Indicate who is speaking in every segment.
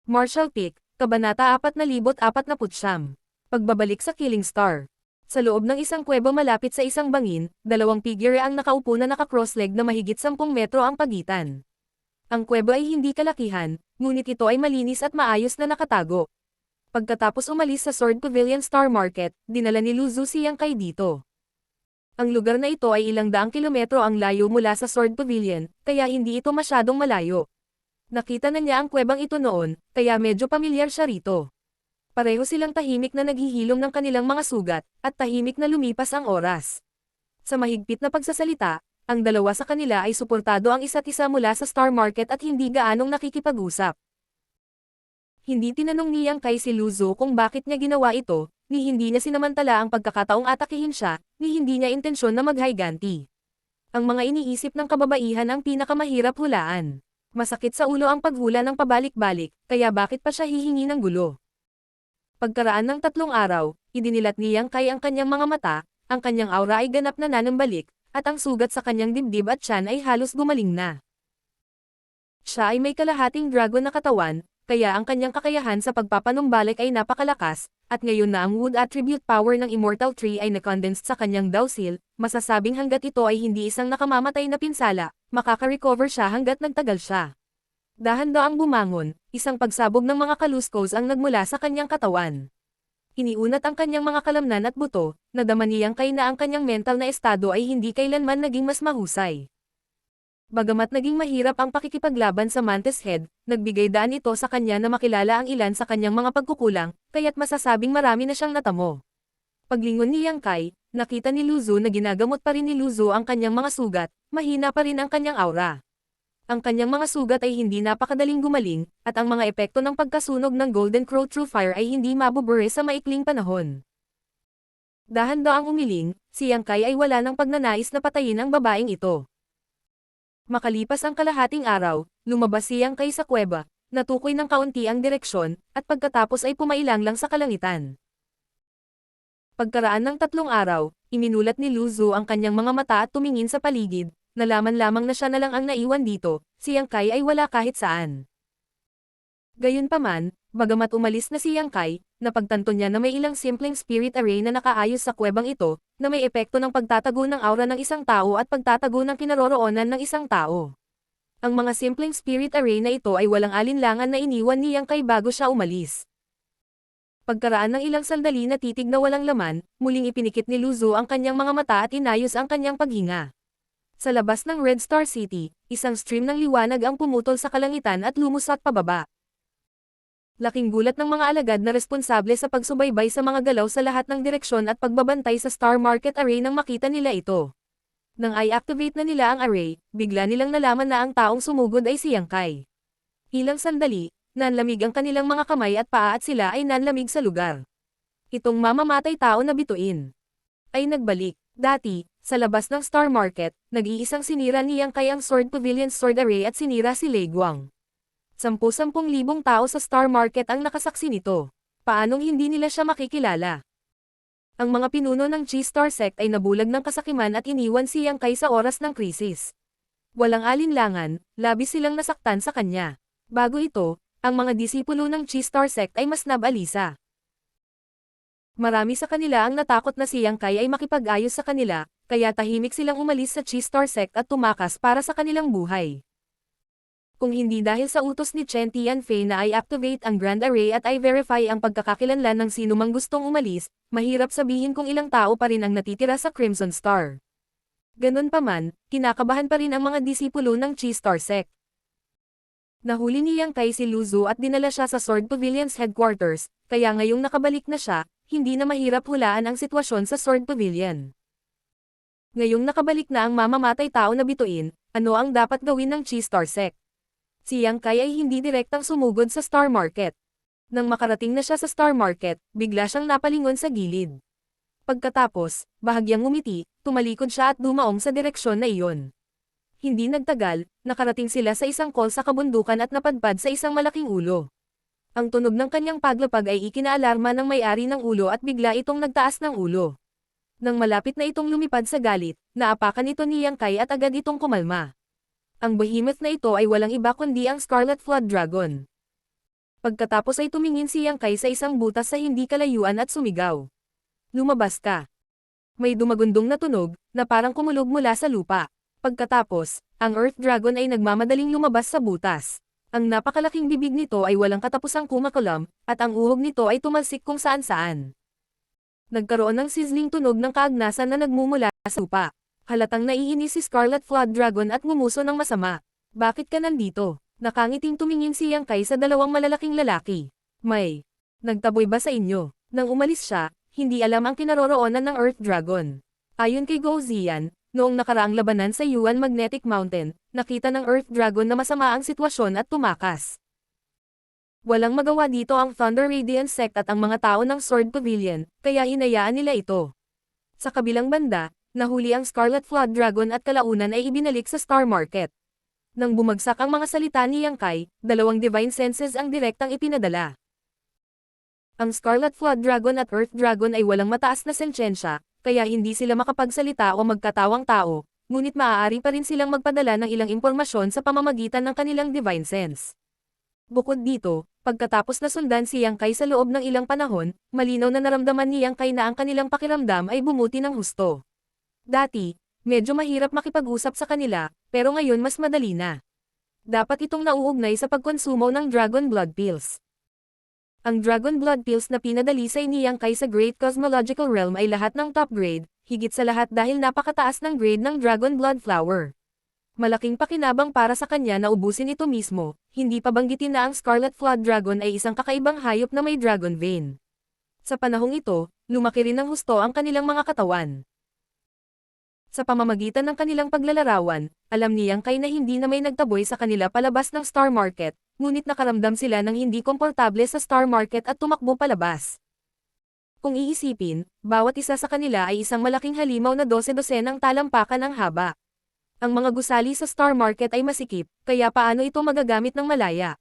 Speaker 1: Marshall Peak, Kabanata 4049. Pagbabalik sa Killing Star. Sa loob ng isang kuweba malapit sa isang bangin, dalawang figure ang nakaupo na naka-cross-leg na mahigit 10 metro ang pagitan. Ang kuweba ay hindi kalakihan, ngunit ito ay malinis at maayos na nakatago. Pagkatapos umalis sa Sword Pavilion Star Market, dinala ni Lu Zhu si Yang Kai dito. Ang lugar na ito ay ilang daang kilometro ang layo mula sa Sword Pavilion, kaya hindi ito masyadong malayo. Nakita na niya ang kuwebang ito noon, kaya medyo pamilyar siya rito. Pareho silang tahimik na naghihilom ng kanilang mga sugat, at tahimik na lumipas ang oras. Sa mahigpit na pagsasalita, ang dalawa sa kanila ay suportado ang isa't isa mula sa Star Market at hindi gaanong nakikipag-usap. Hindi tinanong ni Yang Kai si Lu Zhu kung bakit niya ginawa ito, ni hindi niya sinamantala ang pagkakataong atakihin siya, ni hindi niya intensyon na maghayganti. Ang mga iniisip ng kababaihan ang pinakamahirap hulaan. Masakit sa ulo ang paghula ng pabalik-balik, kaya bakit pa siya hihingi ng gulo? Pagkaraan ng 3 araw, idinilat ni Yang Kai ang kanyang mga mata, ang kanyang aura ay ganap na nanambalik, at ang sugat sa kanyang dibdib at tiyan ay halos gumaling na. Siya ay may kalahating dragon na katawan, kaya ang kanyang kakayahan sa pagpapanumbalik ay napakalakas, at ngayon na ang wood attribute power ng Immortal Tree ay nakondensed sa kanyang Dowsil, masasabing hanggat ito ay hindi isang nakamamatay na pinsala, makaka-recover siya hanggat nagtagal siya. Dahan-daang bumangon, isang pagsabog ng mga kaluskos ang nagmula sa kanyang katawan. Iniunat ang kanyang mga kalamnan at buto, nadama niyang kay na ang kanyang mental na estado ay hindi kailanman naging mas mahusay. Bagamat naging mahirap ang pakikipaglaban sa Mantis Head, nagbigay daan ito sa kanya na makilala ang ilan sa kanyang mga pagkukulang, kaya't masasabing marami na siyang natamo. Paglingon ni Yang Kai, nakita ni Lu Zhu na ginagamot pa rin ni Lu Zhu ang kanyang mga sugat, mahina pa rin ang kanyang aura. Ang kanyang mga sugat ay hindi napakadaling gumaling, at ang mga epekto ng pagkasunog ng Golden Crow True Fire ay hindi mabubure sa maikling panahon. Dahan-daang umiling, si Yang Kai ay wala ng pagnanais na patayin ang babaeng ito. Makalipas ang kalahating araw, lumabas si Yang Kai sa kuweba, natukoy ng kaunti ang direksyon, at pagkatapos ay pumailang lang sa kalangitan. Pagkaraan ng 3 araw, iminulat ni Lu Zhu ang kanyang mga mata at tumingin sa paligid, nalaman lamang na siya na lang ang naiwan dito, si Yang Kai ay wala kahit saan. Gayunpaman, bagamat umalis na si Yang Kai, napagtanto niya na may ilang simpleng spirit array na nakaayos sa kuwebang ito, na may epekto ng pagtatago ng aura ng isang tao at pagtatago ng kinaroroonan ng isang tao. Ang mga simpleng spirit array na ito ay walang alinlangan na iniwan ni Yang Kai bago siya umalis. Pagkaraan ng ilang sandali na titig na walang laman, muling ipinikit ni Lu Zhu ang kanyang mga mata at inayos ang kanyang paghinga. Sa labas ng Red Star City, isang stream ng liwanag ang pumutol sa kalangitan at lumusot pababa. Laking gulat ng mga alagad na responsable sa pagsubaybay sa mga galaw sa lahat ng direksyon at pagbabantay sa Star Market Array nang makita nila ito. Nang i-activate na nila ang array, bigla nilang nalaman na ang taong sumugod ay si Yang Kai. Ilang sandali, nanlamig ang kanilang mga kamay at paa at sila ay nanlamig sa lugar. Itong mamamatay tao na bituin ay nagbalik. Dati, sa labas ng Star Market, nag-iisang sinira ni Yang Kai ang Sword Pavilion Sword Array at sinira si Lei Guang. 10,000 tao sa Star Market ang nakasaksi nito. Paanong hindi nila siya makikilala? Ang mga pinuno ng G-Star Sect ay nabulag ng kasakiman at iniwan si Yang Kai sa oras ng krisis. Walang alinlangan, labis silang nasaktan sa kanya. Bago ito, ang mga disipulo ng G-Star Sect ay mas nabalisa. Marami sa kanila ang natakot na si Yang Kai ay makipag-ayos sa kanila, kaya tahimik silang umalis sa G-Star Sect at tumakas para sa kanilang buhay. Kung hindi dahil sa utos ni Chen Tianfei na i-activate ang Grand Array at i-verify ang pagkakakilanlan ng sino mang gustong umalis, mahirap sabihin kung ilang tao pa rin ang natitira sa Crimson Star. Ganun pa man, kinakabahan pa rin ang mga disipulo ng G-Star Sect. Nahuli ni Yang Kai si Lu Zhu at dinala siya sa Sword Pavilion's headquarters, kaya ngayong nakabalik na siya, hindi na mahirap hulaan ang sitwasyon sa Sword Pavilion. Ngayong nakabalik na ang mamamatay tao na bituin, ano ang dapat gawin ng G-Star Sect? Si Yang Kai ay hindi direktang sumugod sa Star Market. Nang makarating na siya sa Star Market, bigla siyang napalingon sa gilid. Pagkatapos, bahagyang ngumiti, tumalikod siya at dumaong sa direksyon na iyon. Hindi nagtagal, nakarating sila sa isang call sa kabundukan at napadpad sa isang malaking ulo. Ang tunog ng kanyang paglapag ay ikinaalarma ng may-ari ng ulo at bigla itong nagtaas ng ulo. Nang malapit na itong lumipad sa galit, naapakan ito ni Yang Kai at agad itong kumalma. Ang behemoth na ito ay walang iba kundi ang Scarlet Flood Dragon. Pagkatapos ay tumingin si Yang Kai sa isang butas sa hindi kalayuan at sumigaw. Lumabas ka. May dumagundong na tunog, na parang kumulog mula sa lupa. Pagkatapos, ang Earth Dragon ay nagmamadaling lumabas sa butas. Ang napakalaking bibig nito ay walang katapusang kumakulam, at ang uhog nito ay tumalsik kung saan-saan. Nagkaroon ng sizzling tunog ng kaagnasan na nagmumula sa lupa. Halatang naiinis si Scarlet Flood Dragon at ngumuso ng masama. Bakit ka nandito? Nakangiting tumingin si Yang Kai sa dalawang malalaking lalaki. May nagtaboy ba sa inyo? Nang umalis siya, hindi alam ang kinaroroonan ng Earth Dragon. Ayon kay Gou Ziyan, noong nakaraang labanan sa Yuan Magnetic Mountain, nakita ng Earth Dragon na masama ang sitwasyon at tumakas. Walang magawa dito ang Thunder Radiant Sect at ang mga tao ng Sword Pavilion, kaya hinayaan nila ito. Sa kabilang banda, nahuli ang Scarlet Flood Dragon at kalaunan ay ibinalik sa Star Market. Nang bumagsak ang mga salita ni Yang Kai, 2 Divine Senses ang direktang ipinadala. Ang Scarlet Flood Dragon at Earth Dragon ay walang mataas na sensyensya, kaya hindi sila makapagsalita o magkatawang tao, ngunit maaari pa rin silang magpadala ng ilang impormasyon sa pamamagitan ng kanilang Divine Sense. Bukod dito, pagkatapos na sundan si Yang Kai sa loob ng ilang panahon, malinaw na naramdaman ni Yang Kai na ang kanilang pakiramdam ay bumuti ng husto. Dati, medyo mahirap makipag-usap sa kanila, pero ngayon mas madali na. Dapat itong nauugnay sa pagkonsumo ng Dragon Blood Pills. Ang Dragon Blood Pills na pinadali sa ni Yang Kai sa Great Cosmological Realm ay lahat ng top grade, higit sa lahat dahil napakataas ng grade ng Dragon Blood Flower. Malaking pakinabang para sa kanya na ubusin ito mismo, hindi pa banggitin na ang Scarlet Flood Dragon ay isang kakaibang hayop na may dragon vein. Sa panahong ito, lumaki rin ng husto ang kanilang mga katawan. Sa pamamagitan ng kanilang paglalarawan, alam ni Yang Kai na hindi na may nagtaboy sa kanila palabas ng Star Market, ngunit nakaramdam sila ng hindi komportable sa Star Market at tumakbo palabas. Kung iisipin, bawat isa sa kanila ay isang malaking halimaw na 12-dosenang talampakan ang haba. Ang mga gusali sa Star Market ay masikip, kaya paano ito magagamit ng malaya?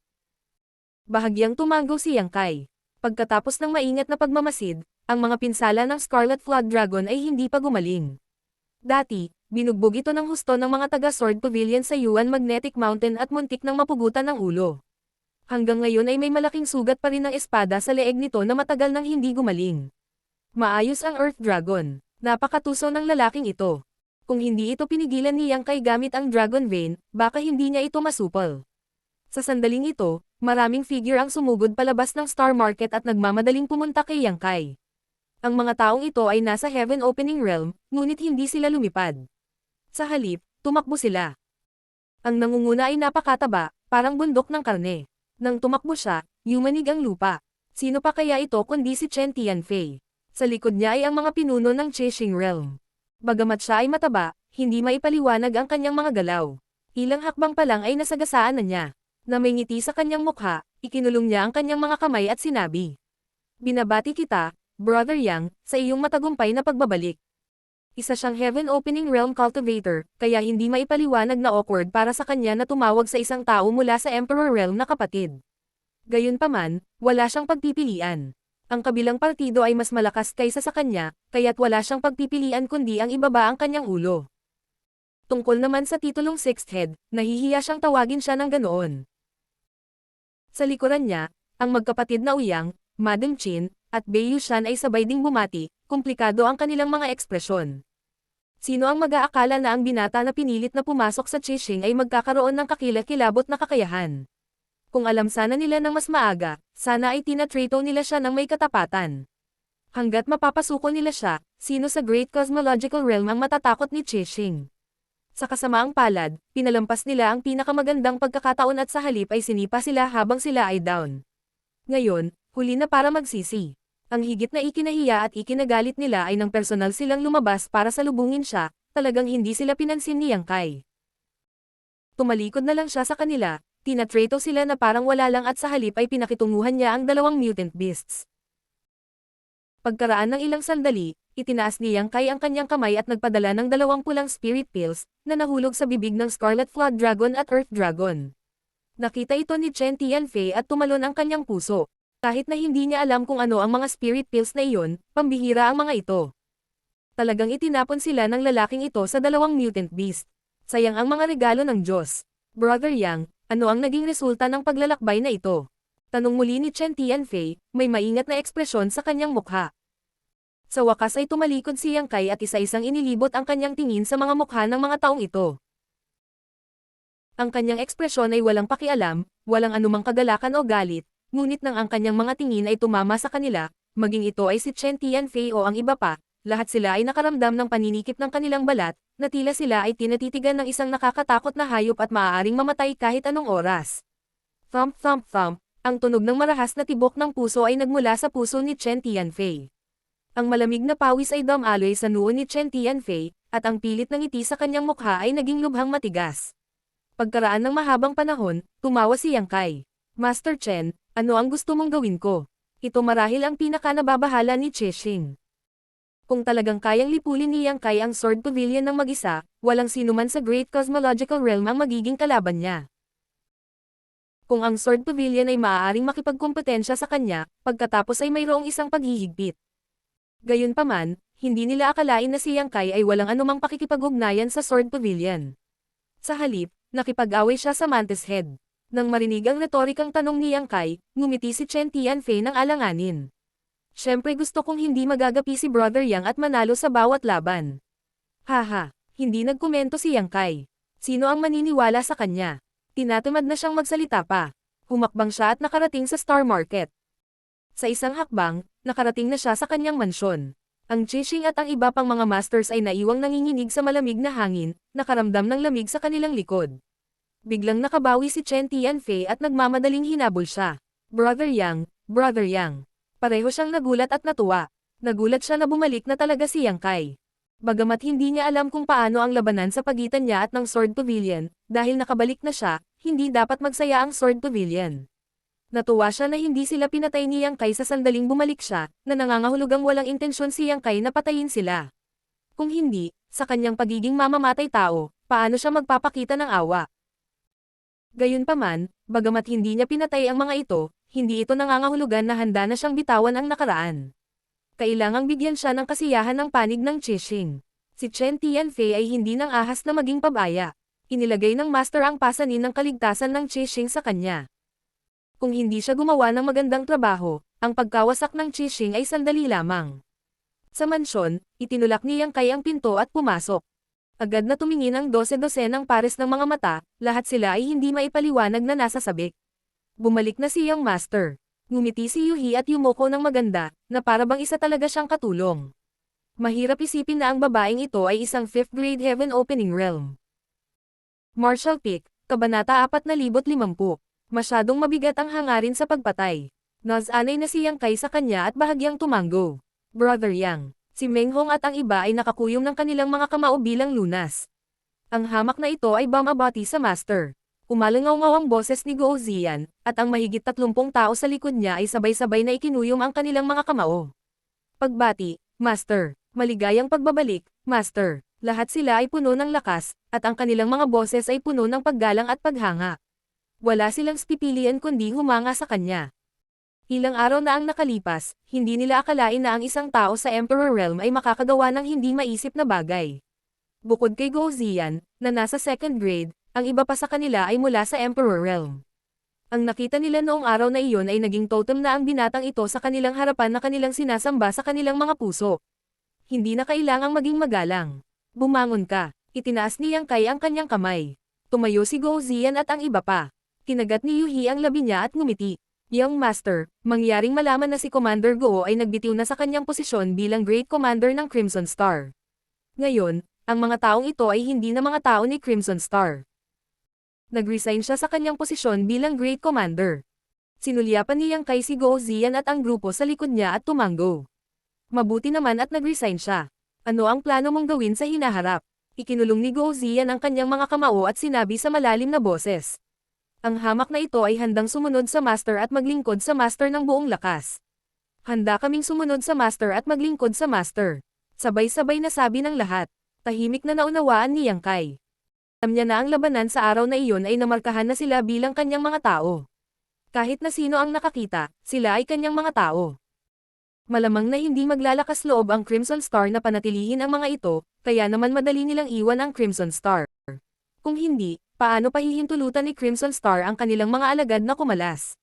Speaker 1: Bahagyang tumango si Yang Kai. Pagkatapos ng maingat na pagmamasid, ang mga pinsala ng Scarlet Flood Dragon ay hindi pa gumaling. Dati, binugbog ito ng husto ng mga taga-Sword Pavilion sa Yuan Magnetic Mountain at muntik nang mapugutan ng ulo. Hanggang ngayon ay may malaking sugat pa rin ng espada sa leeg nito na matagal nang hindi gumaling. Maayos ang Earth Dragon. Napakatuso ng lalaking ito. Kung hindi ito pinigilan ni Yang Kai gamit ang Dragon Vein, baka hindi niya ito masupol. Sa sandaling ito, maraming figure ang sumugod palabas ng Star Market at nagmamadaling pumunta kay Yang Kai. Ang mga taong ito ay nasa Heaven Opening Realm, ngunit hindi sila lumipad. Sa halip, tumakbo sila. Ang nangunguna ay napakataba, parang bundok ng karne. Nang tumakbo siya, yumanig ang lupa. Sino pa kaya ito kundi si Chen Tianfei? Sa likod niya ay ang mga pinuno ng Chexing Realm. Bagamat siya ay mataba, hindi maipaliwanag ang kanyang mga galaw. Ilang hakbang pa lang ay nasagasaan na niya. Na may ngiti sa kanyang mukha, ikinulong niya ang kanyang mga kamay at sinabi. Binabati kita, Brother Yang, sa iyong matagumpay na pagbabalik. Isa siyang Heaven Opening Realm Cultivator, kaya hindi maipaliwanag na awkward para sa kanya na tumawag sa isang tao mula sa Emperor Realm na kapatid. Gayunpaman, wala siyang pagpipilian. Ang kabilang partido ay mas malakas kaysa sa kanya, kaya't wala siyang pagpipilian kundi ang ibaba ang kanyang ulo. Tungkol naman sa titulong Sixth Head, nahihiya siyang tawagin siya ng ganoon. Sa likuran niya, ang magkapatid na Uyang, Madam Chin, at Bei Yushan ay sabay ding bumati, komplikado ang kanilang mga ekspresyon. Sino ang mag-aakala na ang binata na pinilit na pumasok sa Chexing ay magkakaroon ng kakilakilabot na kakayahan? Kung alam sana nila ng mas maaga, sana ay tinatrato nila siya ng may katapatan. Hanggat mapapasuko nila siya, sino sa Great Cosmological Realm ang matatakot ni Chexing? Sa kasamaang palad, pinalampas nila ang pinakamagandang pagkakataon at sa halip ay sinipa sila habang sila ay down. Ngayon, huli na para magsisi. Ang higit na ikinahiya at ikinagalit nila ay nang personal silang lumabas para salubungin siya, talagang hindi sila pinansin ni Yang Kai. Tumalikod na lang siya sa kanila. Tinatrato sila na parang wala lang at sa halip ay pinakitunguhan niya ang 2 mutant beasts. Pagkaraan ng ilang sandali, itinaas ni Yang Kai ang kanyang kamay at nagpadala ng 2 pulang spirit pills, na nahulog sa bibig ng Scarlet Flood Dragon at Earth Dragon. Nakita ito ni Chen Tianfei at tumalon ang kanyang puso. Kahit na hindi niya alam kung ano ang mga spirit pills na iyon, pambihira ang mga ito. Talagang itinapon sila ng lalaking ito sa 2 mutant beast. Sayang ang mga regalo ng Diyos. Brother Yang, ano ang naging resulta ng paglalakbay na ito? Tanong muli ni Chen Tianfei, may maingat na ekspresyon sa kanyang mukha. Sa wakas ay tumalikod si Yang Kai at isa-isang inilibot ang kanyang tingin sa mga mukha ng mga taong ito. Ang kanyang ekspresyon ay walang pakialam, walang anumang kagalakan o galit, ngunit nang ang kanyang mga tingin ay tumama sa kanila, maging ito ay si Chen Tianfei o ang iba pa, lahat sila ay nakaramdam ng paninikip ng kanilang balat, na tila sila ay tinatitigan ng isang nakakatakot na hayop at maaaring mamatay kahit anong oras. Thump thump thump, ang tunog ng marahas na tibok ng puso ay nagmula sa puso ni Chen Tianfei. Ang malamig na pawis ay dumaloy sa noo ni Chen Tianfei, at ang pilit ng ngiti sa kanyang mukha ay naging lubhang matigas. Pagkaraan ng mahabang panahon, tumawa si Yang Kai. Master Chen, ano ang gusto mong gawin ko? Ito marahil ang pinaka-nababahala ni Chixing. Kung talagang kayang lipulin ni Yang Kai ang Sword Pavilion ng mag-isa, walang sinuman sa Great Cosmological Realm ang magiging kalaban niya. Kung ang Sword Pavilion ay maaaring makipagkompetensya sa kanya, pagkatapos ay mayroong isang paghihigpit. Gayunpaman, hindi nila akalain na si Yang Kai ay walang anumang pakikipag-ugnayan sa Sword Pavilion. Sa halip, nakipag-away siya sa Mantis Head. Nang marinig ang retorikang tanong ni Yang Kai, ngumiti si Chen Tianfei ng alanganin. Siyempre gusto kong hindi magagapi si Brother Yang at manalo sa bawat laban. Haha, hindi nagkomento si Yang Kai. Sino ang maniniwala sa kanya? Tinatamad na siyang magsalita pa. Humakbang siya at nakarating sa Star Market. Sa isang hakbang, nakarating na siya sa kanyang mansyon. Ang Chixing at ang iba pang mga masters ay naiwang nanginginig sa malamig na hangin, nakaramdam ng lamig sa kanilang likod. Biglang nakabawi si Chen Tianfei at nagmamadaling hinabol siya. Brother Yang, Brother Yang. Pareho siyang nagulat at natuwa. Nagulat siya na bumalik na talaga si Yang Kai. Bagamat hindi niya alam kung paano ang labanan sa pagitan niya at ng Sword Pavilion, dahil nakabalik na siya, hindi dapat magsaya ang Sword Pavilion. Natuwa siya na hindi sila pinatay ni Yang Kai sa sandaling bumalik siya, na nangangahulugang walang intensyon si Yang Kai na patayin sila. Kung hindi, sa kanyang pagiging mamamatay tao, paano siya magpapakita ng awa? Gayunpaman, bagamat hindi niya pinatay ang mga ito, hindi ito nangangahulugan na handa na siyang bitawan ang nakaraan. Kailangang bigyan siya ng kasiyahan ng panig ng Chixing. Si Chen Tianfei ay hindi nang ahas na maging pabaya. Inilagay ng master ang pasanin ng kaligtasan ng Chixing sa kanya. Kung hindi siya gumawa ng magandang trabaho, ang pagkawasak ng Chixing ay sandali lamang. Sa mansyon, itinulak ni Yang Kai ang pinto at pumasok. Agad na tumingin ang 12-12 ng pares ng mga mata, lahat sila ay hindi maipaliwanag na nasa sabik. Bumalik na si Young Master. Ngumiti si Yuhi at yumuko ng maganda, na parabang isa talaga siyang katulong. Mahirap isipin na ang babaeng ito ay isang 5th grade Heaven Opening Realm. Martial Peak, Kabanata 4050. Masyadong mabigat ang hangarin sa pagpatay. Naz-anay na si Yang Kai sa kanya at bahagyang tumanggo. Brother Yang, si Meng Hong at ang iba ay nakakuyom ng kanilang mga kamao bilang lunas. Ang hamak na ito ay bumabati sa master. Umalangaw-ngaw ang boses ni Guo Ziyan, at ang mahigit 30 tao sa likod niya ay sabay-sabay na ikinuyom ang kanilang mga kamao. Pagbati, Master, maligayang pagbabalik, Master. Lahat sila ay puno ng lakas, at ang kanilang mga boses ay puno ng paggalang at paghanga. Wala silang pipilian kundi humanga sa kanya. Ilang araw na ang nakalipas, hindi nila akalain na ang isang tao sa Emperor Realm ay makakagawa ng hindi maisip na bagay. Bukod kay Guo Ziyan, na nasa 2nd grade, ang iba pa sa kanila ay mula sa Emperor Realm. Ang nakita nila noong araw na iyon ay naging totem na ang binatang ito sa kanilang harapan na kanilang sinasamba sa kanilang mga puso. Hindi na kailangang maging magalang. Bumangon ka. Itinaas ni Yang Kai ang kanyang kamay. Tumayo si Guo Ziyan at ang iba pa. Kinagat ni Yuhi ang labi niya at ngumiti. Young Master, mangyaring malaman na si Commander Guo ay nagbitiw na sa kanyang posisyon bilang Great Commander ng Crimson Star. Ngayon, ang mga taong ito ay hindi na mga tao ni Crimson Star. Nag-resign siya sa kanyang posisyon bilang Great Commander. Sinulyapan ni Yang Kai si Guo Ziyan at ang grupo sa likod niya at tumanggo. Mabuti naman at nag-resign siya. Ano ang plano mong gawin sa hinaharap? Ikinulong ni Guo Ziyan ang kanyang mga kamao at sinabi sa malalim na boses. Ang hamak na ito ay handang sumunod sa master at maglingkod sa master ng buong lakas. Handa kaming sumunod sa master at maglingkod sa master. Sabay-sabay na sabi ng lahat. Tahimik na naunawaan ni Yang Kai. Alam niya na ang labanan sa araw na iyon ay namarkahan na sila bilang kanyang mga tao. Kahit na sino ang nakakita, sila ay kanyang mga tao. Malamang na hindi maglalakas loob ang Crimson Star na panatilihin ang mga ito, kaya naman madali nilang iwan ang Crimson Star. Kung hindi, paano pahihintulutan ni Crimson Star ang kanilang mga alagad na kumalas?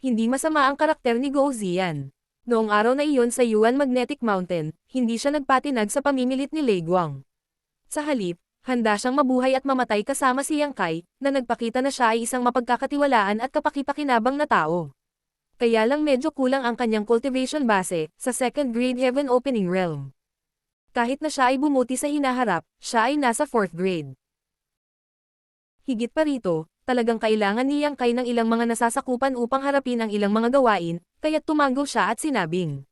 Speaker 1: Hindi masama ang karakter ni Guo Ziyan. Noong araw na iyon sa Yuan Magnetic Mountain, hindi siya nagpatinag sa pamimilit ni Lei Guang. Sa halip, handa siyang mabuhay at mamatay kasama si Yang Kai, na nagpakita na siya ay isang mapagkakatiwalaan at kapaki-pakinabang na tao. Kaya lang medyo kulang ang kanyang cultivation base, sa second grade Heaven Opening Realm. Kahit na siya ay bumuti sa hinaharap, siya ay nasa 4th grade. Higit pa rito, talagang kailangan ni Yang Kai ng ilang mga nasasakupan upang harapin ang ilang mga gawain, kaya't tumango siya at sinabing,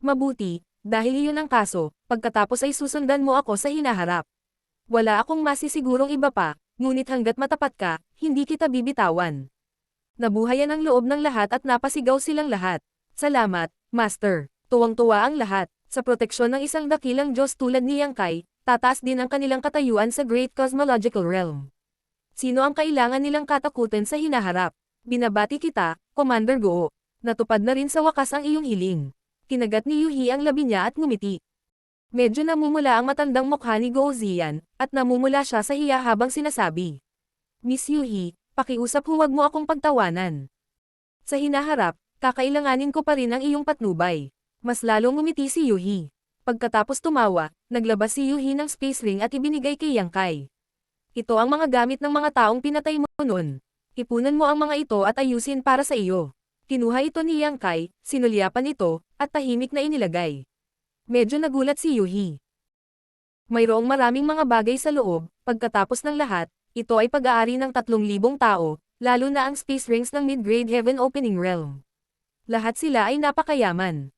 Speaker 1: "Mabuti, dahil iyon ang kaso, pagkatapos ay susundan mo ako sa hinaharap. Wala akong masisigurong iba pa, ngunit hanggat matapat ka, hindi kita bibitawan." Nabuhayan ang loob ng lahat at napasigaw silang lahat. "Salamat, Master." Tuwang-tuwa ang lahat. Sa proteksyon ng isang dakilang Diyos tulad ni Yang Kai, tataas din ang kanilang katayuan sa Great Cosmological Realm. Sino ang kailangan nilang katakutin sa hinaharap? Binabati kita, Commander Guo. Natupad na rin sa wakas ang iyong hiling. Kinagat ni Yuhi ang labi niya at ngumiti. Medyo namumula ang matandang mukha ni Guo Ziyan, at namumula siya sa hiya habang sinasabi, "Miss Yuhi, pakiusap huwag mo akong pagtawanan. Sa hinaharap, kakailanganin ko pa rin ang iyong patnubay." Mas lalong ngumiti si Yuhi. Pagkatapos tumawa, naglabas si Yuhi ng space ring at ibinigay kay Yang Kai. "Ito ang mga gamit ng mga taong pinatay mo noon. Ipunan mo ang mga ito at ayusin para sa iyo." Kinuha ito ni Yang Kai, sinulyapan ito, at tahimik na inilagay. Medyo nagulat si Yuhi. Mayroong maraming mga bagay sa loob, pagkatapos ng lahat, ito ay pag-aari ng 3,000 tao, lalo na ang space rings ng Mid-Grade Heaven Opening Realm. Lahat sila ay napakayaman.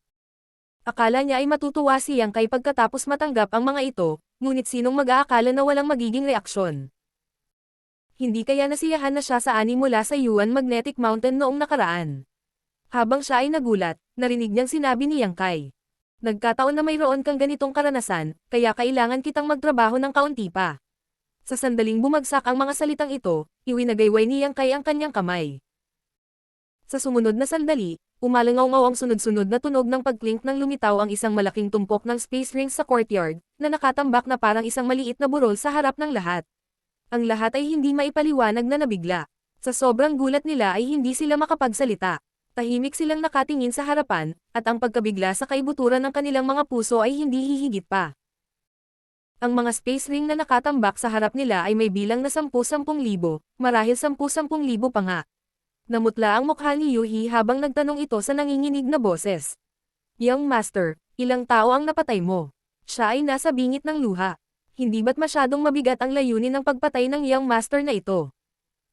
Speaker 1: Akala niya ay matutuwa si Yang Kai pagkatapos matanggap ang mga ito, ngunit sinong mag-aakala na walang magiging reaksyon? Hindi kaya nasiyahan na siya sa ani mula sa Yuan Magnetic Mountain noong nakaraan. Habang siya ay nagulat, narinig niyang sinabi ni Yang Kai, "Nagkataon na mayroon kang ganitong karanasan, kaya kailangan kitang magtrabaho ng kaunti pa." Sa sandaling bumagsak ang mga salitang ito, iwinagayway ni Yang Kai ang kanyang kamay. Sa sumunod na sandali, umalangaw-ngaw ang sunod-sunod na tunog ng pagklink ng lumitaw ang isang malaking tumpok ng space rings sa courtyard, na nakatambak na parang isang maliit na burol sa harap ng lahat. Ang lahat ay hindi maipaliwanag na nabigla. Sa sobrang gulat nila ay hindi sila makapagsalita. Tahimik silang nakatingin sa harapan, at ang pagkabigla sa kaibuturan ng kanilang mga puso ay hindi hihigit pa. Ang mga space ring na nakatambak sa harap nila ay may bilang na 10,000, marahil 10,000 pa nga. Namutla ang mukha ni Yuhi habang nagtanong ito sa nanginginig na boses. "Young Master, ilang tao ang napatay mo?" Siya ay nasa bingit ng luha. Hindi ba't masyadong mabigat ang layunin ng pagpatay ng Young Master na ito?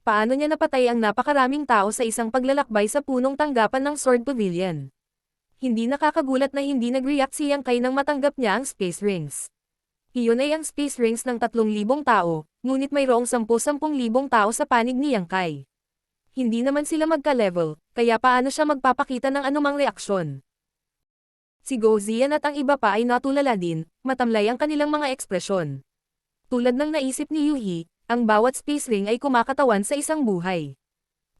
Speaker 1: Paano niya napatay ang napakaraming tao sa isang paglalakbay sa punong tanggapan ng Sword Pavilion? Hindi nakakagulat na hindi nag-react si Yang Kai nang matanggap niya ang space rings. Iyon ay ang space rings ng 3,000 tao, ngunit mayroong 10,000 tao sa panig ni Yang Kai. Hindi naman sila magka-level, kaya paano siya magpapakita ng anumang reaksyon? Si Guo Ziyan at ang iba pa ay natulala din, matamlay ang kanilang mga ekspresyon. Tulad ng naisip ni Yuhi, ang bawat space ring ay kumakatawan sa isang buhay.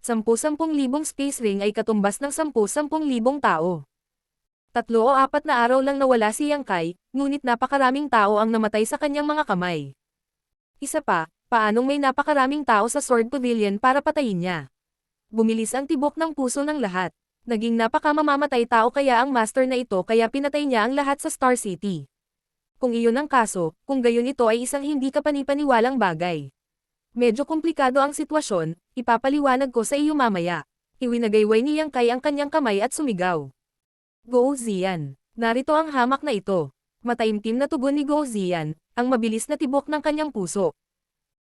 Speaker 1: 10,000 space ring ay katumbas ng 10,000 tao. 3 o 4 na araw lang nawala si Yang Kai, ngunit napakaraming tao ang namatay sa kanyang mga kamay. Isa pa, paanong may napakaraming tao sa Sword Pavilion para patayin niya? Bumilis ang tibok ng puso ng lahat. Naging napakamamamatay tao kaya ang master na ito kaya pinatay niya ang lahat sa Star City. Kung iyon ang kaso, kung gayon ito ay isang hindi kapanipaniwalang bagay. Medyo komplikado ang sitwasyon, ipapaliwanag ko sa iyo mamaya. Iwinagayway ni Yang Kai ang kanyang kamay at sumigaw. "Guo Ziyan, narito ang hamak na ito." Mataimtim na tugon ni Guo Ziyan, ang mabilis na tibok ng kanyang puso.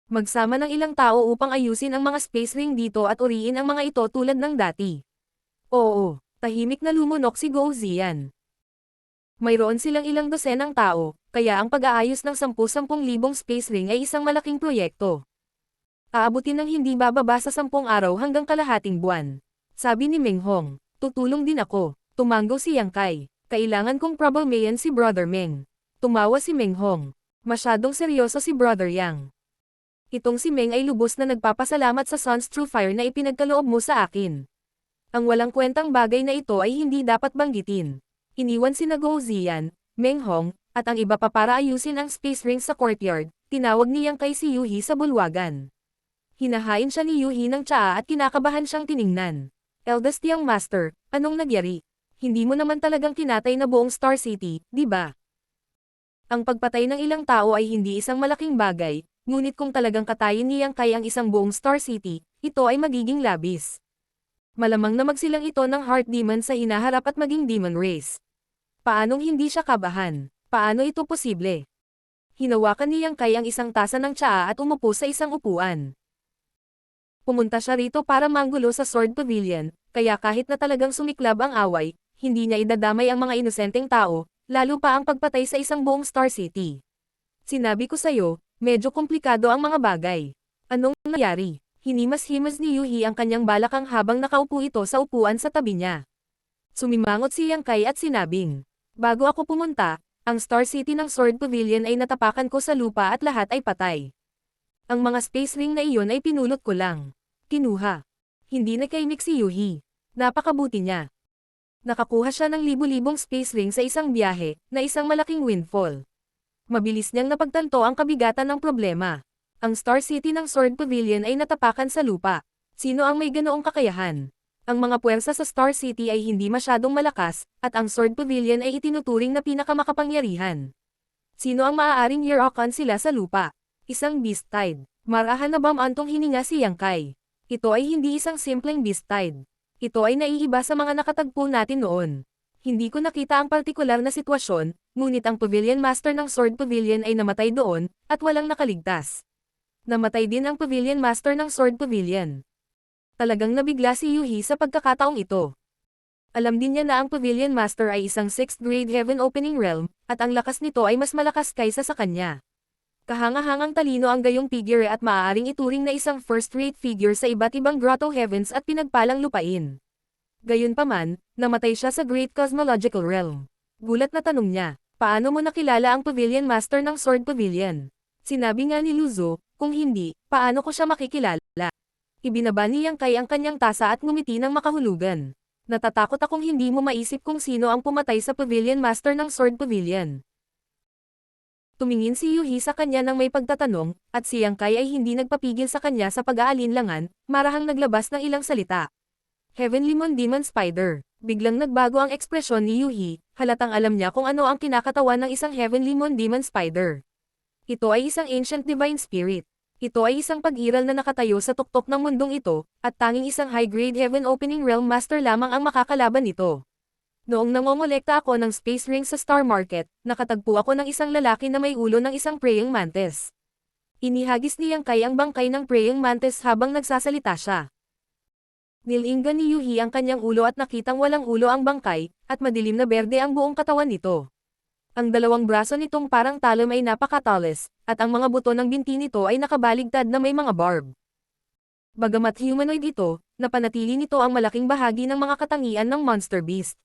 Speaker 1: Magsama ng ilang tao upang ayusin ang mga space ring dito at uriin ang mga ito tulad ng dati. Oo, tahimik na lumunok si Guo Ziyan. Mayroon silang ilang dosenang tao, kaya ang pag-aayos ng 10,000 space ring ay isang malaking proyekto. Aabutin ng hindi bababa sa 10 araw hanggang kalahating buwan. Sabi ni Meng Hong, "Tutulong din ako." Tumango si Yang Kai. "Kailangan kong problemayan si Brother Meng." Tumawa si Meng Hong. Masyadong seryoso si Brother Yang. Itong si Meng ay lubos na nagpapasalamat sa Sun's True Fire na ipinagkaloob mo sa akin. Ang walang kwentang bagay na ito ay hindi dapat banggitin. Iniwan sina Guo Ziyan, Meng Hong, at ang iba pa para ayusin ang space rings sa courtyard. Tinawag ni Yang Kai si Yuhi sa bulwagan. Hinahain siya ni Yuhi ng tsaa at kinakabahan siyang tiningnan. Eldest Young Master, anong nagyari? Hindi mo naman talagang kinatay na buong Star City, di ba? Ang pagpatay ng ilang tao ay hindi isang malaking bagay, ngunit kung talagang katayin ni Yang Kai ang isang buong Star City, ito ay magiging labis. Malamang na magsilang ito ng Heart Demon sa hinaharap at maging Demon Race. Paanong hindi siya kabahan? Paano ito posible? Hinawakan ni Yang Kai ang isang tasa ng tsaa at umupo sa isang upuan. Pumunta siya rito para manggulo sa Sword Pavilion, kaya kahit na talagang sumiklab ang away, hindi niya idadamay ang mga inosenteng tao, lalo pa ang pagpatay sa isang buong Star City. Sinabi ko sa'yo, medyo komplikado ang mga bagay. Anong nangyari? Hinimas-himas ni Yuhi ang kanyang balakang habang nakaupo ito sa upuan sa tabi niya. Sumimangot si Yang Kai at sinabing, bago ako pumunta, ang Star City ng Sword Pavilion ay natapakan ko sa lupa at lahat ay patay. Ang mga space ring na iyon ay pinulot ko lang. Kinuha. Hindi nakaimik si Yuhi. Napakabuti niya. Nakakuha siya ng libu-libong space ring sa isang biyahe, na isang malaking windfall. Mabilis niyang napagtanto ang kabigatan ng problema. Ang Star City ng Sword Pavilion ay natapakan sa lupa. Sino ang may ganoong kakayahan? Ang mga puwersa sa Star City ay hindi masyadong malakas, at ang Sword Pavilion ay itinuturing na pinakamakapangyarihan. Sino ang maaaring year-okan sila sa lupa? Isang beast tide. Marahan na bam-antong hininga si Yang Kai. Ito ay hindi isang simpleng beast tide. Ito ay naiiba sa mga nakatagpo natin noon. Hindi ko nakita ang partikular na sitwasyon, ngunit ang Pavilion Master ng Sword Pavilion ay namatay doon, at walang nakaligtas. Namatay din ang Pavilion Master ng Sword Pavilion. Talagang nabigla si Yuhi sa pagkakataong ito. Alam din niya na ang Pavilion Master ay isang 6th grade Heaven Opening Realm, at ang lakas nito ay mas malakas kaysa sa kanya. Kahanga-hangang talino ang gayong figure at maaaring ituring na isang first-rate figure sa iba't ibang Grotto Heavens at pinagpalang lupain. Gayunpaman, namatay siya sa Great Cosmological Realm. Gulat na tanong niya, paano mo nakilala ang Pavilion Master ng Sword Pavilion? Sinabi nga ni Luzo, kung hindi, paano ko siya makikilala? Ibinaba ni Yang Kai ang kanyang tasa at ngumiti ng makahulugan. Natatakot akong hindi mo maisip kung sino ang pumatay sa Pavilion Master ng Sword Pavilion. Tumingin si Yuhi sa kanya nang may pagtatanong, at si Yang Kai ay hindi nagpapigil sa kanya sa pag-aalinlangan, marahang naglabas ng ilang salita. Heavenly Moon Demon Spider. Biglang nagbago ang ekspresyon ni Yuhi, halatang alam niya kung ano ang kinakatawan ng isang Heavenly Moon Demon Spider. Ito ay isang ancient divine spirit. Ito ay isang pag-iral na nakatayo sa tuktok ng mundong ito, at tanging isang high-grade Heaven Opening Realm Master lamang ang makakalaban nito. Noong nangongolekta ako ng space ring sa Star Market, nakatagpo ako ng isang lalaki na may ulo ng isang praying mantis. Inihagis ni Yang Kai ang bangkay ng praying mantis habang nagsasalita siya. Nilinggan ni Yuhi ang kanyang ulo at nakitang walang ulo ang bangkay, at madilim na berde ang buong katawan nito. Ang dalawang braso nitong parang talon ay napakatalis, at ang mga buto ng binti nito ay nakabaligtad na may mga barb. Bagamat humanoid ito, napanatili nito ang malaking bahagi ng mga katangian ng Monster Beast.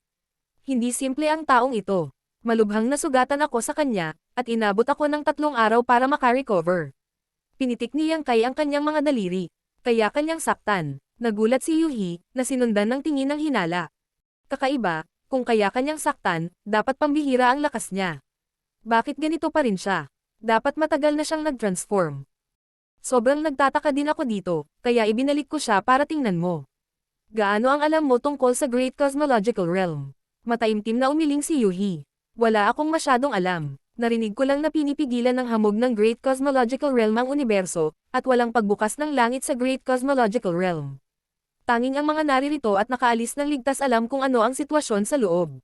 Speaker 1: Hindi simple ang taong ito. Malubhang nasugatan ako sa kanya, at inabot ako ng 3 araw para makarecover. Pinitik ni Yang Kai ang kanyang mga daliri. Kaya kanyang saktan. Nagulat si Yuhi, na sinundan ng tingin ng hinala. Kakaiba, kung kaya kanyang saktan, dapat pambihira ang lakas niya. Bakit ganito pa rin siya? Dapat matagal na siyang nag-transform. Sobrang nagtataka din ako dito, kaya ibinalik ko siya para tingnan mo. Gaano ang alam mo tungkol sa Great Cosmological Realm? Mataimtim na umiling si Yuhi. Wala akong masyadong alam. Narinig ko lang na pinipigilan ng hamog ng Great Cosmological Realm ang universo, at walang pagbukas ng langit sa Great Cosmological Realm. Tanging ang mga naririto at nakaalis ng ligtas alam kung ano ang sitwasyon sa loob.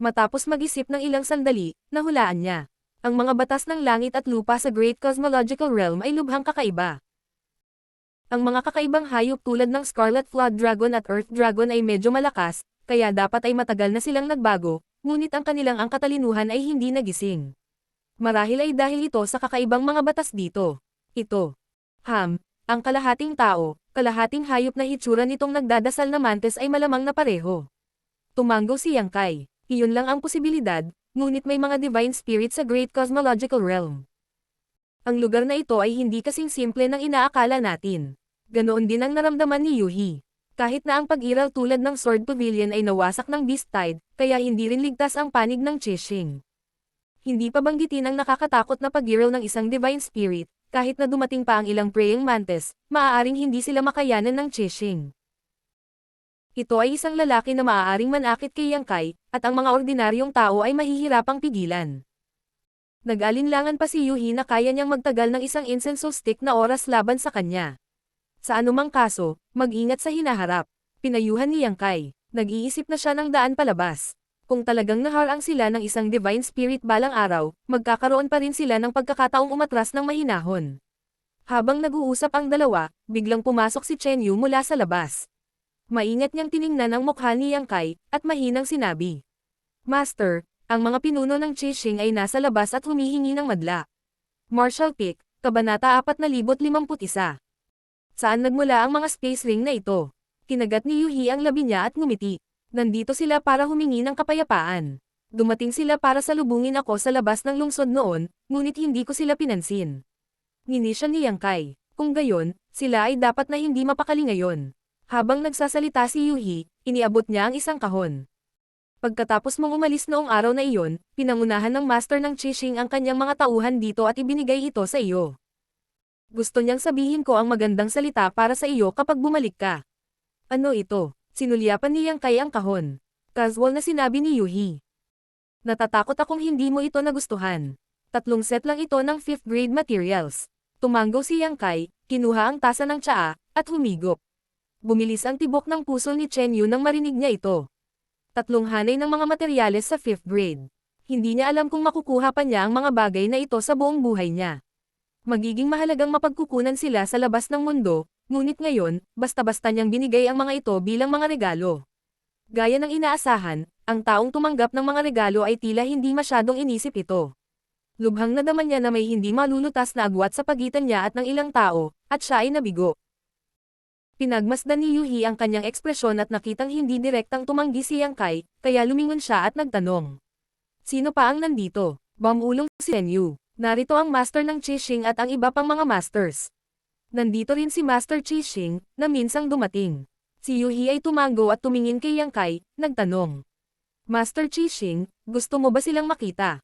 Speaker 1: Matapos mag-isip ng ilang sandali, nahulaan niya. Ang mga batas ng langit at lupa sa Great Cosmological Realm ay lubhang kakaiba. Ang mga kakaibang hayop tulad ng Scarlet Flood Dragon at Earth Dragon ay medyo malakas, kaya dapat ay matagal na silang nagbago, ngunit ang kanilang katalinuhan ay hindi nagising. Marahil ay dahil ito sa kakaibang mga batas dito. Ito. Ang kalahating tao, kalahating hayop na hitsura nitong nagdadasal na mantis ay malamang na pareho. Tumanggo si Yang Kai. Iyon lang ang posibilidad, ngunit may mga divine spirit sa Great Cosmological Realm. Ang lugar na ito ay hindi kasing simple ng inaakala natin. Ganoon din ang naramdaman ni Yuhi. Kahit na ang pag-iral tulad ng Sword Pavilion ay nawasak ng Beast Tide, kaya hindi rin ligtas ang panig ng Chishing. Hindi pa banggitin ang nakakatakot na pag-iral ng isang divine spirit, kahit na dumating pa ang ilang praying mantis, maaaring hindi sila makayanan ng Chishing. Ito ay isang lalaki na maaaring manakit kay Yang Kai, at ang mga ordinaryong tao ay mahihirapang pigilan. Nag-alinlangan pa si Yuhi na kaya niyang magtagal ng isang incenso stick na oras laban sa kanya. Sa anumang kaso, mag-ingat sa hinaharap. Pinayuhan ni Yang Kai. Nag-iisip na siya ng daan palabas. Kung talagang naharang sila ng isang divine spirit balang araw, magkakaroon pa rin sila ng pagkakataong umatras ng mahinahon. Habang nag-uusap ang dalawa, biglang pumasok si Chen Yu mula sa labas. Maingat niyang tiningnan ang mukha ni Yang Kai, at mahinang sinabi. Master, ang mga pinuno ng Qixing ay nasa labas at humihingi ng madla. Martial Peak, Kabanata 4051. Saan nagmula ang mga space ring na ito? Kinagat ni Yuhi ang labi niya at ngumiti. Nandito sila para humingi ng kapayapaan. Dumating sila para salubungin ako sa labas ng lungsod noon, ngunit hindi ko sila pinansin. Ngini siya ni Yang Kai. Kung gayon, sila ay dapat na hindi mapakali ngayon. Habang nagsasalita si Yuhi, iniabot niya ang isang kahon. Pagkatapos mong umalis noong araw na iyon, pinangunahan ng master ng Qixing ang kanyang mga tauhan dito at ibinigay ito sa iyo. Gusto niyang sabihin ko ang magandang salita para sa iyo kapag bumalik ka. Ano ito? Sinulyapan ni Yang Kai ang kahon. Casual na sinabi ni Yuhi. Natatakot akong hindi mo ito nagustuhan. 3 set lang ito ng 5th grade materials. Tumanggo si Yang Kai, kinuha ang tasa ng tsaa, at humigop. Bumilis ang tibok ng puso ni Chen Yu nang marinig niya ito. 3 hanay ng mga materyales sa 5th grade. Hindi niya alam kung makukuha pa niya ang mga bagay na ito sa buong buhay niya. Magiging mahalagang mapagkukunan sila sa labas ng mundo, ngunit ngayon, basta-basta niyang binigay ang mga ito bilang mga regalo. Gaya ng inaasahan, ang taong tumanggap ng mga regalo ay tila hindi masyadong inisip ito. Lubhang nadama niya na may hindi malulutas na agwat sa pagitan niya at ng ilang tao, at siya ay nabigo. Pinagmasdan ni Yuhi ang kanyang ekspresyon at nakitang hindi direktang tumanggi si Yang Kai, kaya lumingon siya at nagtanong. Sino pa ang nandito? Bamulong si Chen Yu. Narito ang master ng Qixing at ang iba pang mga masters. Nandito rin si Master Qixing, na minsang dumating. Si Yuhi ay tumango at tumingin kay Yang Kai, nagtanong. Master Qixing, gusto mo ba silang makita?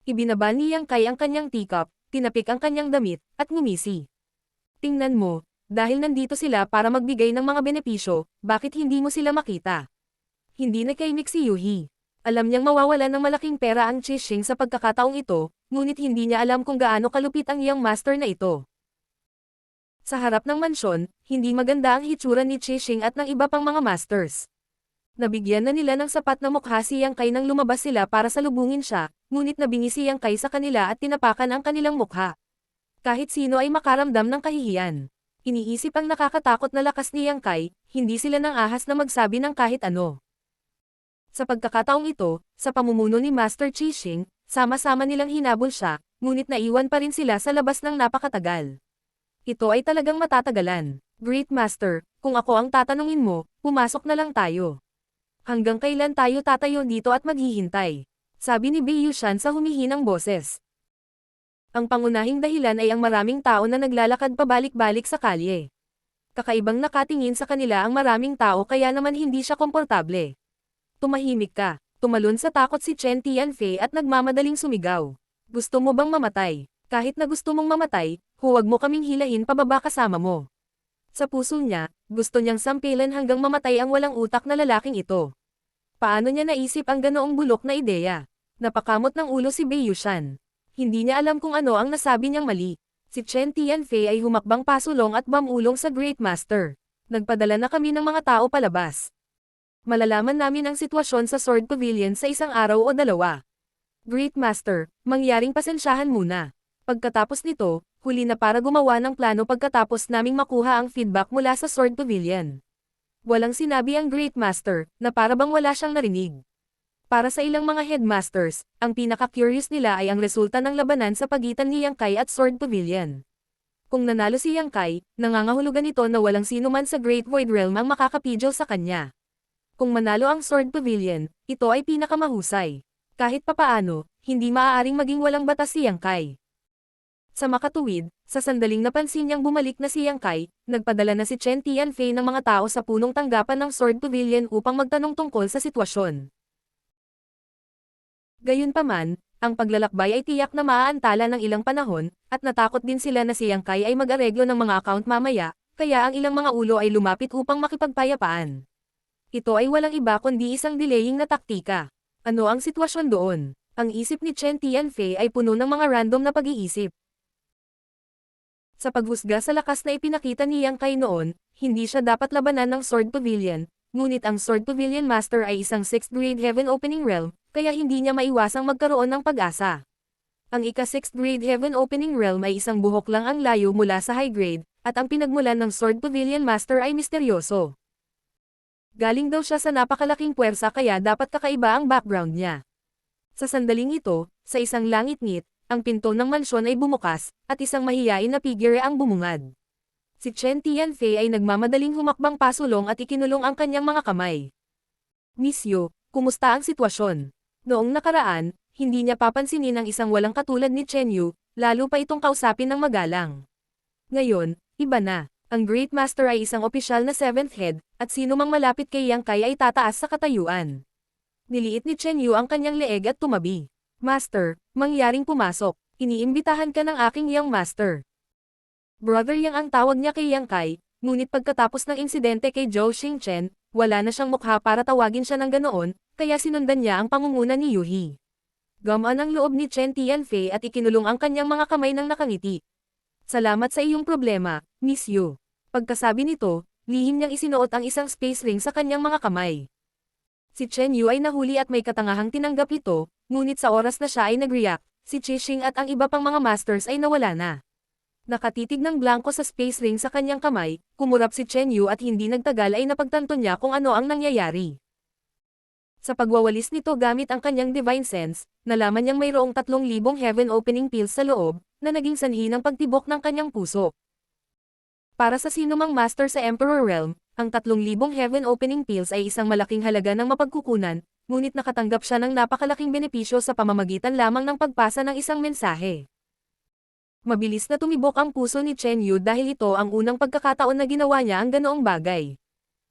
Speaker 1: Ibinaba ni Yang Kai ang kanyang teacup, tinapik ang kanyang damit, at ngumisi. Tingnan mo. Dahil nandito sila para magbigay ng mga benepisyo, bakit hindi mo sila makita? Hindi nakaimik si Yuhi. Alam niyang mawawalan ng malaking pera ang Qixing sa pagkakataong ito, ngunit hindi niya alam kung gaano kalupit ang iyang master na ito. Sa harap ng mansyon, hindi maganda ang hitsura ni Qixing at ng iba pang mga masters. Nabigyan na nila ng sapat na mukha si Yang Kai nang lumabas sila para salubungin siya, ngunit nabingi si Yang Kai sa kanila at tinapakan ang kanilang mukha. Kahit sino ay makaramdam ng kahihiyan. Iniisip ang nakakatakot na lakas ni Yang Kai, hindi sila nang ahas na magsabi ng kahit ano. Sa pagkakataong ito, sa pamumuno ni Master Qixing, sama-sama nilang hinabol siya, ngunit naiwan pa rin sila sa labas ng napakatagal. Ito ay talagang matatagalan. Great Master, kung ako ang tatanungin mo, pumasok na lang tayo. Hanggang kailan tayo tatayo dito at maghihintay? Sabi ni Bei Yushan sa humihinang boses. Ang pangunahing dahilan ay ang maraming tao na naglalakad pabalik-balik sa kalye. Kakaibang nakatingin sa kanila ang maraming tao kaya naman hindi siya komportable. Tumahimik ka. Tumalon sa takot si Chen Tianfei at nagmamadaling sumigaw. Gusto mo bang mamatay? Kahit na gusto mong mamatay, huwag mo kaming hilahin pababa kasama mo. Sa puso niya, gusto niyang sampilan hanggang mamatay ang walang utak na lalaking ito. Paano niya naisip ang ganoong bulok na ideya? Napakamot ng ulo si Bei Yushan. Hindi niya alam kung ano ang nasabi niyang mali. Si Chen Tianfei ay humakbang pasulong at bamulong sa Great Master. Nagpadala na kami ng mga tao palabas. Malalaman namin ang sitwasyon sa Sword Pavilion sa isang araw o dalawa. Great Master, mangyaring pasensyahan muna. Pagkatapos nito, huli na para gumawa ng plano pagkatapos naming makuha ang feedback mula sa Sword Pavilion. Walang sinabi ang Great Master, na para bang wala siyang narinig. Para sa ilang mga headmasters, ang pinaka-curious nila ay ang resulta ng labanan sa pagitan ni Yang Kai at Sword Pavilion. Kung nanalo si Yang Kai, nangangahulugan ito na walang sino man sa Great Void Realm ang makakapidyo sa kanya. Kung manalo ang Sword Pavilion, ito ay pinakamahusay. Kahit papaano, hindi maaaring maging walang batas si Yang Kai. Sa makatuwid, sa sandaling napansin niyang bumalik na si Yang Kai, nagpadala na si Chen Tianfei ng mga tao sa punong tanggapan ng Sword Pavilion upang magtanong tungkol sa sitwasyon. Gayunpaman, ang paglalakbay ay tiyak na maaantala ng ilang panahon, at natakot din sila na si Yang Kai ay mag-areglo ng mga account mamaya, kaya ang ilang mga ulo ay lumapit upang makipagpayapaan. Ito ay walang iba kundi isang delaying na taktika. Ano ang sitwasyon doon? Ang isip ni Chen Tianfei ay puno ng mga random na pag-iisip. Sa paghusga sa lakas na ipinakita ni Yang Kai noon, hindi siya dapat labanan ng Sword Pavilion, ngunit ang Sword Pavilion Master ay isang 6th grade Heaven Opening Realm, kaya hindi niya maiwasang magkaroon ng pag-asa. Ang ika-6th grade Heaven Opening Realm ay isang buhok lang ang layo mula sa high grade, at ang pinagmulan ng Sword Pavilion Master ay misteryoso. Galing daw siya sa napakalaking puwersa kaya dapat kakaiba ang background niya. Sa sandaling ito, sa isang langit-ngit, ang pinto ng mansyon ay bumukas, at isang mahiyain na figure ang bumungad. Si Chen Tianfei ay nagmamadaling humakbang pasulong at ikinulong ang kanyang mga kamay. Miss Yu, kumusta ang sitwasyon? Noong nakaraan, hindi niya papansinin ang isang walang katulad ni Chen Yu, lalo pa itong kausapin ng magalang. Ngayon, iba na. Ang Great Master ay isang opisyal na 7th head, at sino mang malapit kay Yang Kai ay tataas sa katayuan. Niliit ni Chen Yu ang kanyang leeg at tumabi. Master, mangyaring pumasok. Iniimbitahan ka ng aking Young Master. Brother Yang ang tawag niya kay Yang Kai, ngunit pagkatapos ng insidente kay Zhou Xingchen, wala na siyang mukha para tawagin siya ng ganoon, kaya sinundan niya ang pangunguna ni Yuhi. Gamaan ang loob ni Chen Tianfei at ikinulong ang kanyang mga kamay ng nakangiti. Salamat sa iyong problema, Miss Yu. Pagkasabi nito, lihim niyang isinuot ang isang space ring sa kanyang mga kamay. Si Chen Yu ay nahuli at may katangahang tinanggap ito, ngunit sa oras na siya ay nag-react, si Qixing at ang iba pang mga masters ay nawala na. Nakatitig ng blanco sa space ring sa kanyang kamay, kumurap si Chen Yu at hindi nagtagal ay napagtanto niya kung ano ang nangyayari. Sa pagwawalis nito gamit ang kanyang Divine Sense, nalaman niyang mayroong 3,000 Heaven Opening Pills sa loob, na naging sanhi ng pagtibok ng kanyang puso. Para sa sinumang master sa Emperor Realm, ang 3,000 Heaven Opening Pills ay isang malaking halaga ng mapagkukunan, ngunit nakatanggap siya ng napakalaking benepisyo sa pamamagitan lamang ng pagpasa ng isang mensahe. Mabilis na tumibok ang puso ni Chen Yu dahil ito ang unang pagkakataon na ginawa niya ang ganoong bagay.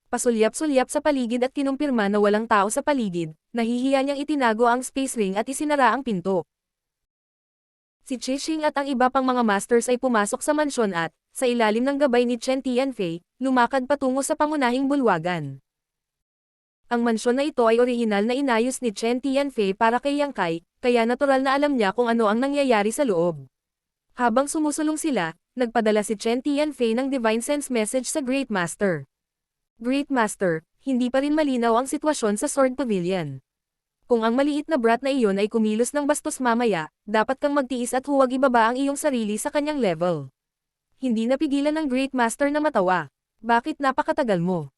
Speaker 1: Pasulyap-sulyap sa paligid at kinumpirma na walang tao sa paligid, nahihiya niyang itinago ang space ring at isinara ang pinto. Si Qixing at ang iba pang mga masters ay pumasok sa mansyon at, sa ilalim ng gabay ni Chen Tianfei, lumakad patungo sa pangunahing bulwagan. Ang mansyon na ito ay orihinal na inayos ni Chen Tianfei para kay Yang Kai, kaya natural na alam niya kung ano ang nangyayari sa loob. Habang sumusulong sila, nagpadala si Chen Tianfei ng Divine Sense message sa Great Master. Great Master, hindi pa rin malinaw ang sitwasyon sa Sword Pavilion. Kung ang maliit na brat na iyon ay kumilos ng bastos mamaya, dapat kang magtiis at huwag ibaba ang iyong sarili sa kanyang level. Hindi napigilan ng Great Master na matawa. Bakit napakatagal mo?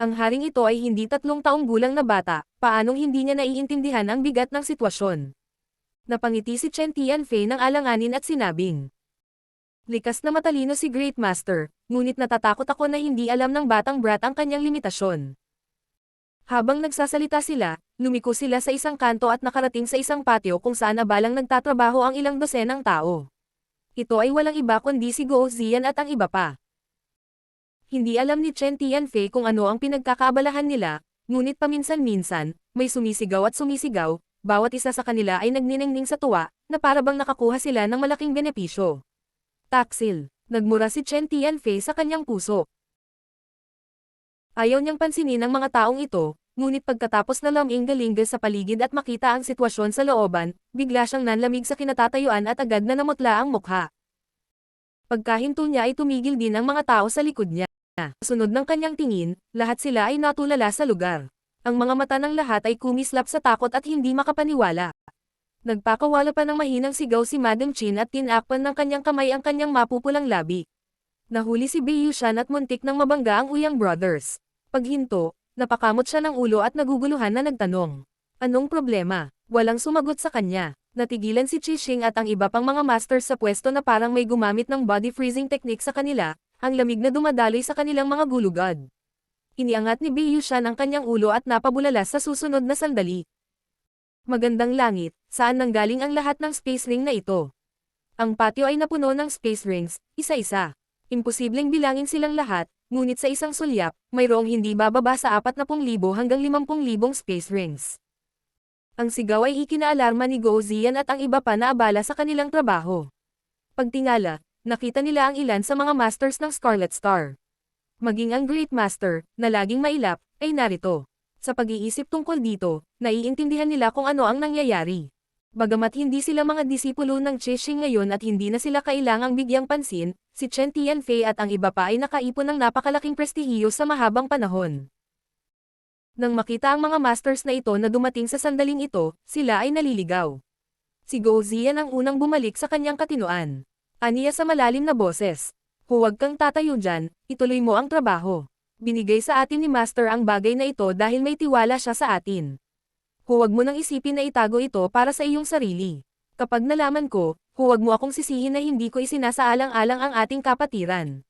Speaker 1: Ang haring ito ay hindi 3 taong gulang na bata, paanong hindi niya naiintindihan ang bigat ng sitwasyon? Napangiti si Chen Tianfei ng alanganin at sinabing, likas na matalino si Great Master, ngunit natatakot ako na hindi alam ng batang brat ang kanyang limitasyon. Habang nagsasalita sila, lumiko sila sa isang kanto at nakarating sa isang patio kung saan abalang nagtatrabaho ang ilang dosenang tao. Ito ay walang iba kundi si Guo Ziyan at ang iba pa. Hindi alam ni Chen Tianfei kung ano ang pinagkakaabalahan nila, ngunit paminsan-minsan, may sumisigaw at sumisigaw, bawat isa sa kanila ay nagniningning sa tuwa, na parabang nakakuha sila ng malaking benepisyo. Taksil, nagmura si Chen Tianfei sa kanyang puso. Ayaw niyang pansinin ang mga taong ito, ngunit pagkatapos na laming-galingga sa paligid at makita ang sitwasyon sa looban, bigla siyang nanlamig sa kinatatayuan at agad na namutla ang mukha. Pagkahinto niya ay tumigil din ang mga tao sa likod niya. Sunod ng kanyang tingin, lahat sila ay natulala sa lugar. Ang mga mata ng lahat ay kumislap sa takot at hindi makapaniwala. Nagpakawala pa ng mahinang sigaw si Madam Qin at tinakpan ng kanyang kamay ang kanyang mapupulang labi. Nahuli si Bei Yushan at muntik ng mabangga ang Uyang Brothers. Paghinto, napakamot siya ng ulo at naguguluhan na nagtanong. Anong problema? Walang sumagot sa kanya. Natigilan si Qixing at ang iba pang mga masters sa pwesto na parang may gumamit ng body freezing technique sa kanila, ang lamig na dumadaloy sa kanilang mga gulugad. Iniangat ni Bei Yushan ang kanyang ulo at napabulala sa susunod na sandali. Magandang langit, saan nanggaling ang lahat ng space ring na ito? Ang patio ay napuno ng space rings, isa-isa. Imposibleng bilangin silang lahat, ngunit sa isang sulyap, mayroong hindi bababa sa 40,000 hanggang 50,000 space rings. Ang sigaw ay ikinaalarma ni Guo Ziyan at ang iba pa na abala sa kanilang trabaho. Pagtingala, nakita nila ang ilan sa mga masters ng Scarlet Star. Maging ang Great Master, na laging mailap, ay narito. Sa pag-iisip tungkol dito, naiintindihan nila kung ano ang nangyayari. Bagamat hindi sila mga disipulo ng Qixing ngayon at hindi na sila kailangang bigyang pansin, si Chen Tianfei at ang iba pa ay nakaipon ng napakalaking prestihiyo sa mahabang panahon. Nang makita ang mga masters na ito na dumating sa sandaling ito, sila ay naliligaw. Si Gou Ziyan ang unang bumalik sa kanyang katinoan. Aniya sa malalim na boses. Huwag kang tatayo dyan, ituloy mo ang trabaho. Binigay sa atin ni Master ang bagay na ito dahil may tiwala siya sa atin. Huwag mo nang isipin na itago ito para sa iyong sarili. Kapag nalaman ko, huwag mo akong sisihin na hindi ko isinasaalang-alang ang ating kapatiran.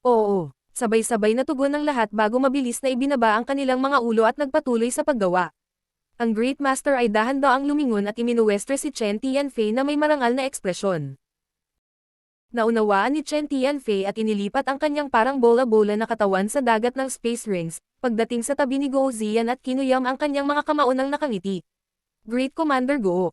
Speaker 1: Oo, sabay-sabay na tugon ng lahat bago mabilis na ibinaba ang kanilang mga ulo at nagpatuloy sa paggawa. Ang Great Master ay dahan-daang lumingon at iminuwestre si Chen Tianfei na may marangal na ekspresyon. Naunawaan ni Chen Tianfei at inilipat ang kanyang parang bola-bola na katawan sa dagat ng space rings, pagdating sa tabi ni Gou Ziyan at kinuyam ang kanyang mga kamaunang nakangiti. Great Commander Gou.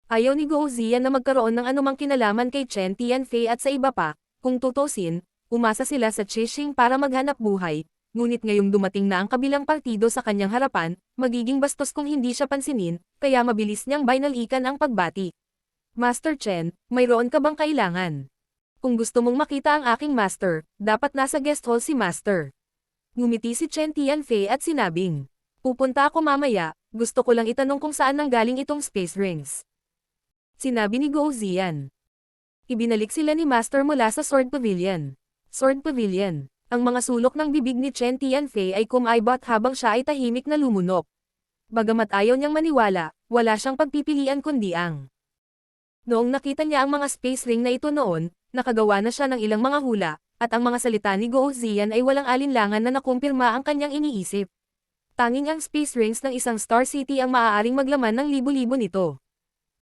Speaker 1: Ayaw ni Gou Ziyan na magkaroon ng anumang kinalaman kay Chen Tianfei at sa iba pa, kung tutusin, umasa sila sa Qixing para maghanap buhay, ngunit ngayong dumating na ang kabilang partido sa kanyang harapan, magiging bastos kung hindi siya pansinin, kaya mabilis niyang binalikan ang pagbati. Master Chen, mayroon ka bang kailangan? Kung gusto mong makita ang aking master, dapat nasa guest hall si master. Ngumiti si Chen Tianfei at sinabing, pupunta ako mamaya, gusto ko lang itanong kung saan nanggaling itong space rings. Sinabi ni Gou Ziyan. Ibinalik sila ni Master mula sa Sword Pavilion. Sword Pavilion. Ang mga sulok ng bibig ni Chen Tianfei ay kumaibot habang siya ay tahimik na lumunok. Bagamat ayaw niyang maniwala, wala siyang pagpipilian kundi ang. Noong nakita niya ang mga space ring na ito noon, nakagawa na siya ng ilang mga hula, at ang mga salita ni Gou Ziyan ay walang alinlangan na nakumpirma ang kanyang iniisip. Tanging ang space rings ng isang Star City ang maaaring maglaman ng libo-libo nito.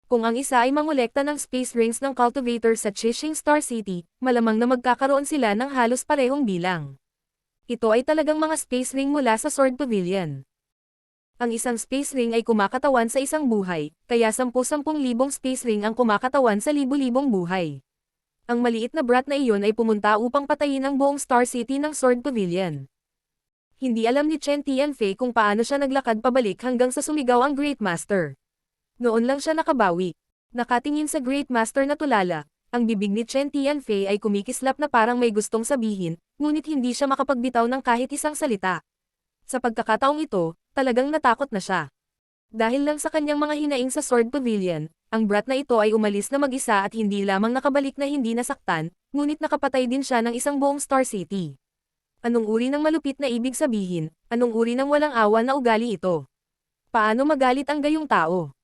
Speaker 1: Kung ang isa ay mangolekta ng space rings ng cultivator sa Qixing Star City, malamang na magkakaroon sila ng halos parehong bilang. Ito ay talagang mga space ring mula sa Sword Pavilion. Ang isang space ring ay kumakatawan sa isang buhay, kaya 10,000 space ring ang kumakatawan sa libo-libong buhay. Ang maliit na brat na iyon ay pumunta upang patayin ang buong Star City ng Sword Pavilion. Hindi alam ni Chen Tianfei kung paano siya naglakad pabalik hanggang sa sumigaw ang Great Master. Noon lang siya nakabawi. Nakatingin sa Great Master na tulala, ang bibig ni Chen Tianfei ay kumikislap na parang may gustong sabihin, ngunit hindi siya makapagbitaw ng kahit isang salita. Sa pagkakataong ito, talagang natakot na siya. Dahil lang sa kanyang mga hinaing sa Sword Pavilion, ang brat na ito ay umalis na mag-isa at hindi lamang nakabalik na hindi nasaktan, ngunit nakapatay din siya ng isang buong Star City. Anong uri ng malupit na ibig sabihin, anong uri ng walang awa na ugali ito? Paano magalit ang gayong tao?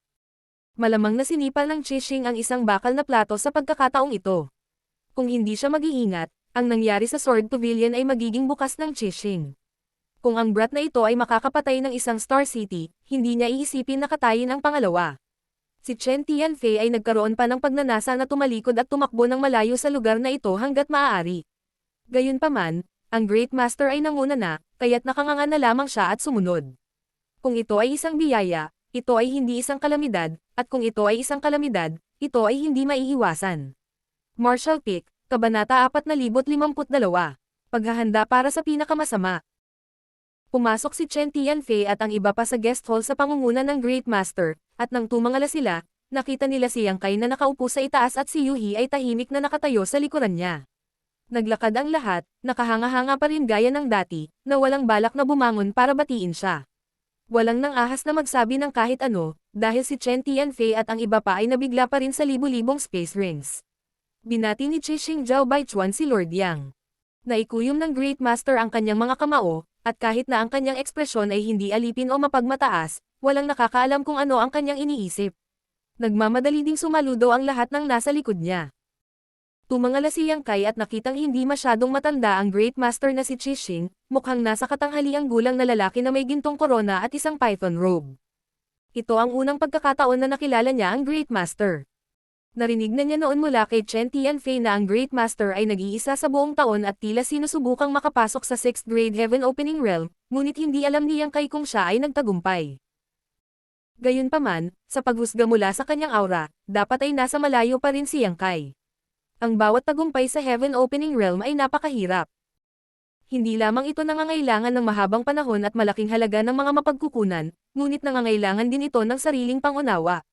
Speaker 1: Malamang na sinipal ng Qixing ang isang bakal na plato sa pagkakataong ito. Kung hindi siya mag-iingat, ang nangyari sa Sword Pavilion ay magiging bukas ng Qixing. Kung ang brat na ito ay makakapatay ng isang Star City, hindi niya iisipin na katayin ang pangalawa. Si Chen Tianfei ay nagkaroon pa ng pagnanasa na tumalikod at tumakbo ng malayo sa lugar na ito hanggat maaari. Gayunpaman, ang Great Master ay nanguna na, kaya't nakanganga na lamang siya at sumunod. Kung ito ay isang biyaya, ito ay hindi isang kalamidad, at kung ito ay isang kalamidad, ito ay hindi maiiwasan. Martial Peak, Kabanata 4052. Paghahanda para sa pinakamasama. Pumasok si Chen Tianfei at ang iba pa sa guest hall sa pangunguna ng Great Master, at nang tumangala sila, nakita nila si Yang Kai na nakaupo sa itaas at si Yuhi ay tahimik na nakatayo sa likuran niya. Naglakad ang lahat, nakahanga-hanga pa rin gaya ng dati, na walang balak na bumangon para batiin siya. Walang nang ahas na magsabi ng kahit ano, dahil si Chen Tianfei at ang iba pa ay nabigla pa rin sa libo-libong space rings. Binati ni Qixing Zhao Baichuan si Lord Yang. Naikuyom ng Great Master ang kanyang mga kamao, at kahit na ang kanyang ekspresyon ay hindi alipin o mapagmataas, walang nakakaalam kung ano ang kanyang iniisip. Nagmamadali ding sumaludo ang lahat ng nasa likod niya. Tumangala si Yang Kai at nakitang hindi masyadong matanda ang Great Master na si Qixing, mukhang nasa katanghaliang gulang na lalaki na may gintong korona at isang python robe. Ito ang unang pagkakataon na nakilala niya ang Great Master. Narinig na niya noon mula kay Chen Tianfei na ang Great Master ay nag-iisa sa buong taon at tila sinusubukang makapasok sa 6th grade Heaven Opening Realm, ngunit hindi alam ni Yang Kai kung siya ay nagtagumpay. Gayunpaman, sa paghusga mula sa kanyang aura, dapat ay nasa malayo pa rin si Yang Kai. Ang bawat tagumpay sa Heaven Opening Realm ay napakahirap. Hindi lamang ito nangangailangan ng mahabang panahon at malaking halaga ng mga mapagkukunan, ngunit nangangailangan din ito ng sariling pangunawa.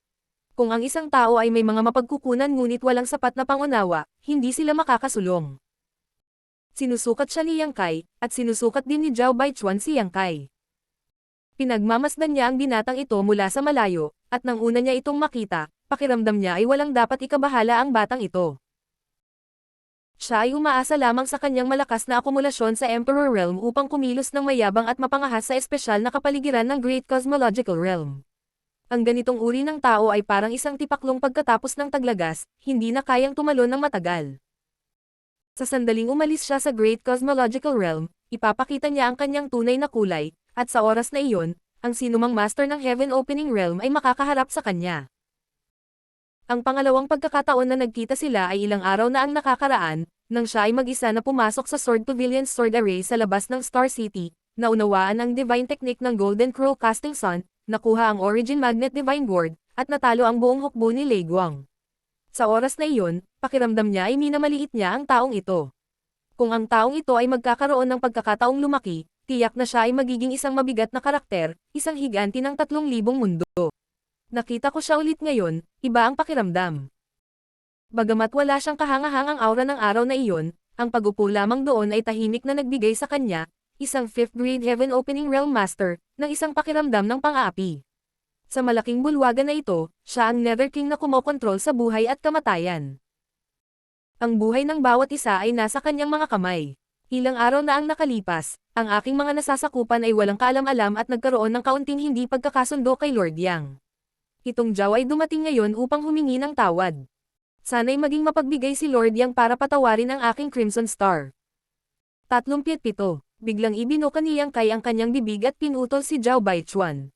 Speaker 1: Kung ang isang tao ay may mga mapagkukunan ngunit walang sapat na pangunawa, hindi sila makakasulong. Sinusukat siya ni Yang Kai, at sinusukat din ni Zhao Baichuan si Yang Kai. Pinagmamasdan niya ang binatang ito mula sa malayo, at nang una niya itong makita, pakiramdam niya ay walang dapat ikabahala ang batang ito. Siya ay umaasa lamang sa kanyang malakas na akumulasyon sa Emperor Realm upang kumilos ng mayabang at mapangahas sa espesyal na kapaligiran ng Great Cosmological Realm. Ang ganitong uri ng tao ay parang isang tipaklong pagkatapos ng taglagas, hindi na kayang tumalon ng matagal. Sa sandaling umalis siya sa Great Cosmological Realm, ipapakita niya ang kanyang tunay na kulay, at sa oras na iyon, ang sinumang master ng Heaven Opening Realm ay makakaharap sa kanya. Ang pangalawang pagkakataon na nagkita sila ay ilang araw na ang nakakaraan, nang siya ay mag-isa na pumasok sa Sword Pavilion Sword Array sa labas ng Star City, naunawaan ang Divine Technique ng Golden Crow Casting Sun, nakuha ang Origin Magnet Divine Ward, at natalo ang buong hukbo ni Lei Guang. Sa oras na iyon, pakiramdam niya ay minamaliit niya ang taong ito. Kung ang taong ito ay magkakaroon ng pagkakataong lumaki, tiyak na siya ay magiging isang mabigat na karakter, isang higanti ng 3,000 mundo. Nakita ko siya ulit ngayon, iba ang pakiramdam. Bagamat wala siyang kahangahangang aura ng araw na iyon, ang pag-upo lamang doon ay tahimik na nagbigay sa kanya, isang 5th grade Heaven Opening Realm Master, ng isang pakiramdam ng pang-aapi. Sa malaking bulwagan na ito, siya ang Nether King na kumokontrol sa buhay at kamatayan. Ang buhay ng bawat isa ay nasa kanyang mga kamay. Ilang araw na ang nakalipas, ang aking mga nasasakupan ay walang kaalam-alam at nagkaroon ng kaunting hindi pagkakasundo kay Lord Yang. Itong Zhao ay dumating ngayon upang humingi ng tawad. Sana'y maging mapagbigay si Lord Yang para patawarin ang aking Crimson Star. 37. Biglang ibinuka ni Yang Kai ang kanyang bibig at pinutol si Zhao Baichuan.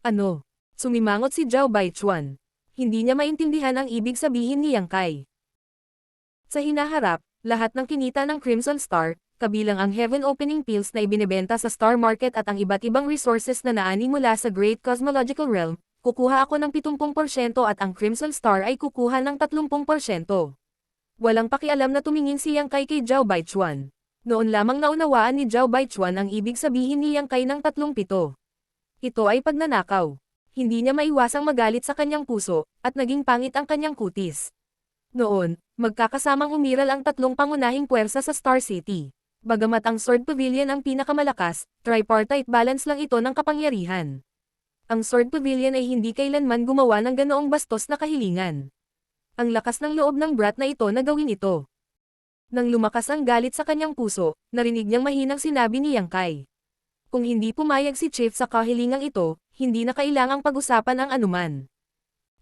Speaker 1: Ano? Sumimangot si Zhao Baichuan. Hindi niya maintindihan ang ibig sabihin ni Yang Kai. Sa hinaharap, lahat ng kinita ng Crimson Star, kabilang ang Heaven Opening Pills na ibinebenta sa Star Market at ang iba't ibang resources na naani mula sa Great Cosmological Realm, kukuha ako ng 70% at ang Crimson Star ay kukuha ng 30%. Walang pakialam na tumingin si Yang Kai kay Zhao Baichuan. Noon lamang naunawaan ni Zhao Baichuan ang ibig sabihin ni Yang Kai ng 37. Ito ay pagnanakaw. Hindi niya maiwasang magalit sa kanyang puso, at naging pangit ang kanyang kutis. Noon, magkakasamang umiral ang tatlong pangunahing puwersa sa Star City. Bagamat ang Sword Pavilion ang pinakamalakas, tripartite balance lang ito ng kapangyarihan. Ang Sword Pavilion ay hindi kailanman gumawa ng ganoong bastos na kahilingan. Ang lakas ng loob ng brat na ito na gawin ito. Nang lumakas ang galit sa kanyang puso, narinig niyang mahinang sinabi ni Yang Kai. Kung hindi pumayag si Chief sa kahilingang ito, hindi na kailangang pag-usapan ang anuman.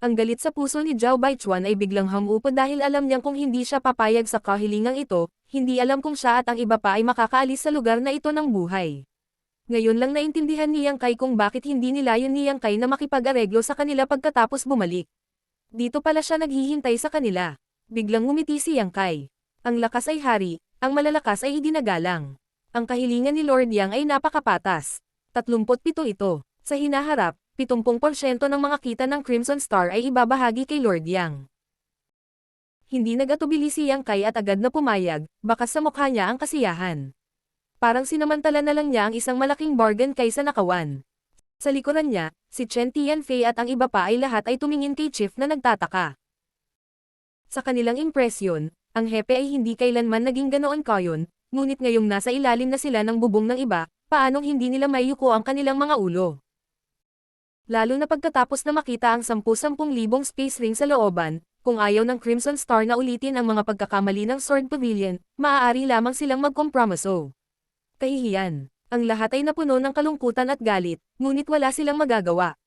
Speaker 1: Ang galit sa puso ni Zhao Baichuan ay biglang hamupod dahil alam niyang kung hindi siya papayag sa kahilingang ito, hindi alam kung siya at ang iba pa ay makakaalis sa lugar na ito ng buhay. Ngayon lang naintindihan ni Yang Kai kung bakit hindi nilayon ni Yang Kai na makipag-areglo sa kanila pagkatapos bumalik. Dito pala siya naghihintay sa kanila. Biglang ngumiti si Yang Kai. Ang lakas ay hari, ang malalakas ay idinagalang. Ang kahilingan ni Lord Yang ay napakapatas. 37 ito. Sa hinaharap, 70% ng mga kita ng Crimson Star ay ibabahagi kay Lord Yang. Hindi nag-atubili si Yang Kai at agad na pumayag, bakas sa mukha niya ang kasiyahan. Parang sinamantala na lang niya ang isang malaking bargain kaysa nakawan. Sa likuran niya, si Chen Tianfei at ang iba pa ay lahat ay tumingin kay Chief na nagtataka. Sa kanilang impresyon, ang hepe ay hindi kailanman naging ganoon kayon, ngunit ngayong nasa ilalim na sila ng bubong ng iba, paanong hindi nila mayuko ang kanilang mga ulo. Lalo na pagkatapos na makita ang 10,000 space ring sa looban, kung ayaw ng Crimson Star na ulitin ang mga pagkakamali ng Sword Pavilion, maaari lamang silang magkompromiso. Kahihiyan. Ang lahat ay napuno ng kalungkutan at galit, ngunit wala silang magagawa.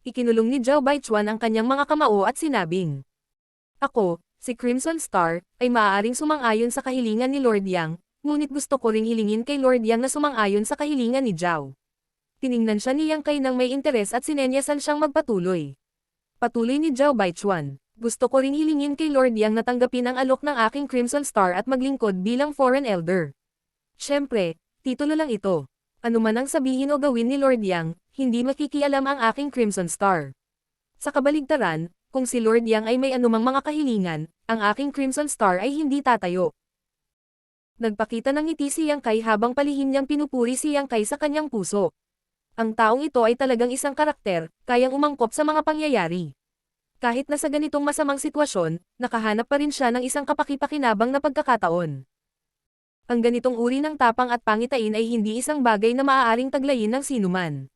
Speaker 1: Ikinulong ni Zhao Baichuan ang kanyang mga kamao at sinabing, ako, si Crimson Star, ay maaaring sumang-ayon sa kahilingan ni Lord Yang, ngunit gusto ko ring hilingin kay Lord Yang na sumang-ayon sa kahilingan ni Zhao. Tiningnan siya ni Yang Kai nang may interes at sinenyasan siyang magpatuloy. Patuloy ni Zhao Baichuan, gusto ko ring hilingin kay Lord Yang na tanggapin ang alok ng aking Crimson Star at maglingkod bilang Foreign Elder. Siyempre, titulo lang ito. Ano man ang sabihin o gawin ni Lord Yang, hindi makikialam ang aking Crimson Star. Sa kabaligtaran, kung si Lord Yang ay may anumang mga kahilingan, ang aking Crimson Star ay hindi tatayo. Nagpakita ng ngiti si Yang Kai habang palihim niyang pinupuri si Yang Kai sa kanyang puso. Ang taong ito ay talagang isang karakter, kayang umangkop sa mga pangyayari. Kahit na sa ganitong masamang sitwasyon, nakahanap pa rin siya ng isang kapaki-pakinabang na pagkakataon. Ang ganitong uri ng tapang at pangitain ay hindi isang bagay na maaaring taglayin ng sinuman.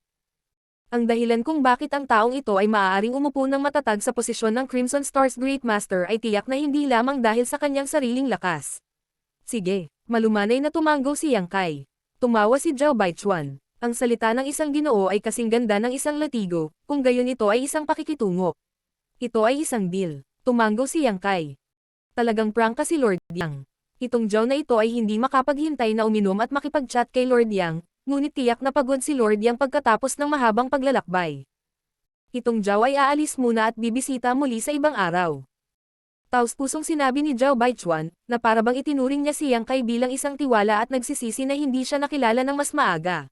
Speaker 1: Ang dahilan kung bakit ang taong ito ay maaaring umupo ng matatag sa posisyon ng Crimson Star's Great Master ay tiyak na hindi lamang dahil sa kanyang sariling lakas. Sige, malumanay na tumanggo si Yang Kai. Tumawa si Zhao Baichuan. Ang salita ng isang ginoo ay kasing ganda ng isang latigo, kung gayon ito ay isang pakikitungo. Ito ay isang deal. Tumanggo si Yang Kai. Talagang prangka si Lord Yang. Itong Zhao na ito ay hindi makapaghintay na uminom at makipag-chat kay Lord Yang, ngunit tiyak na pagod si Lord Yang pagkatapos ng mahabang paglalakbay. Itong Zhao ay aalis muna at bibisita muli sa ibang araw. Taos-pusong sinabi ni Zhao Baichuan, na parabang itinuring niya si Yang Kai bilang isang tiwala at nagsisisi na hindi siya nakilala ng mas maaga.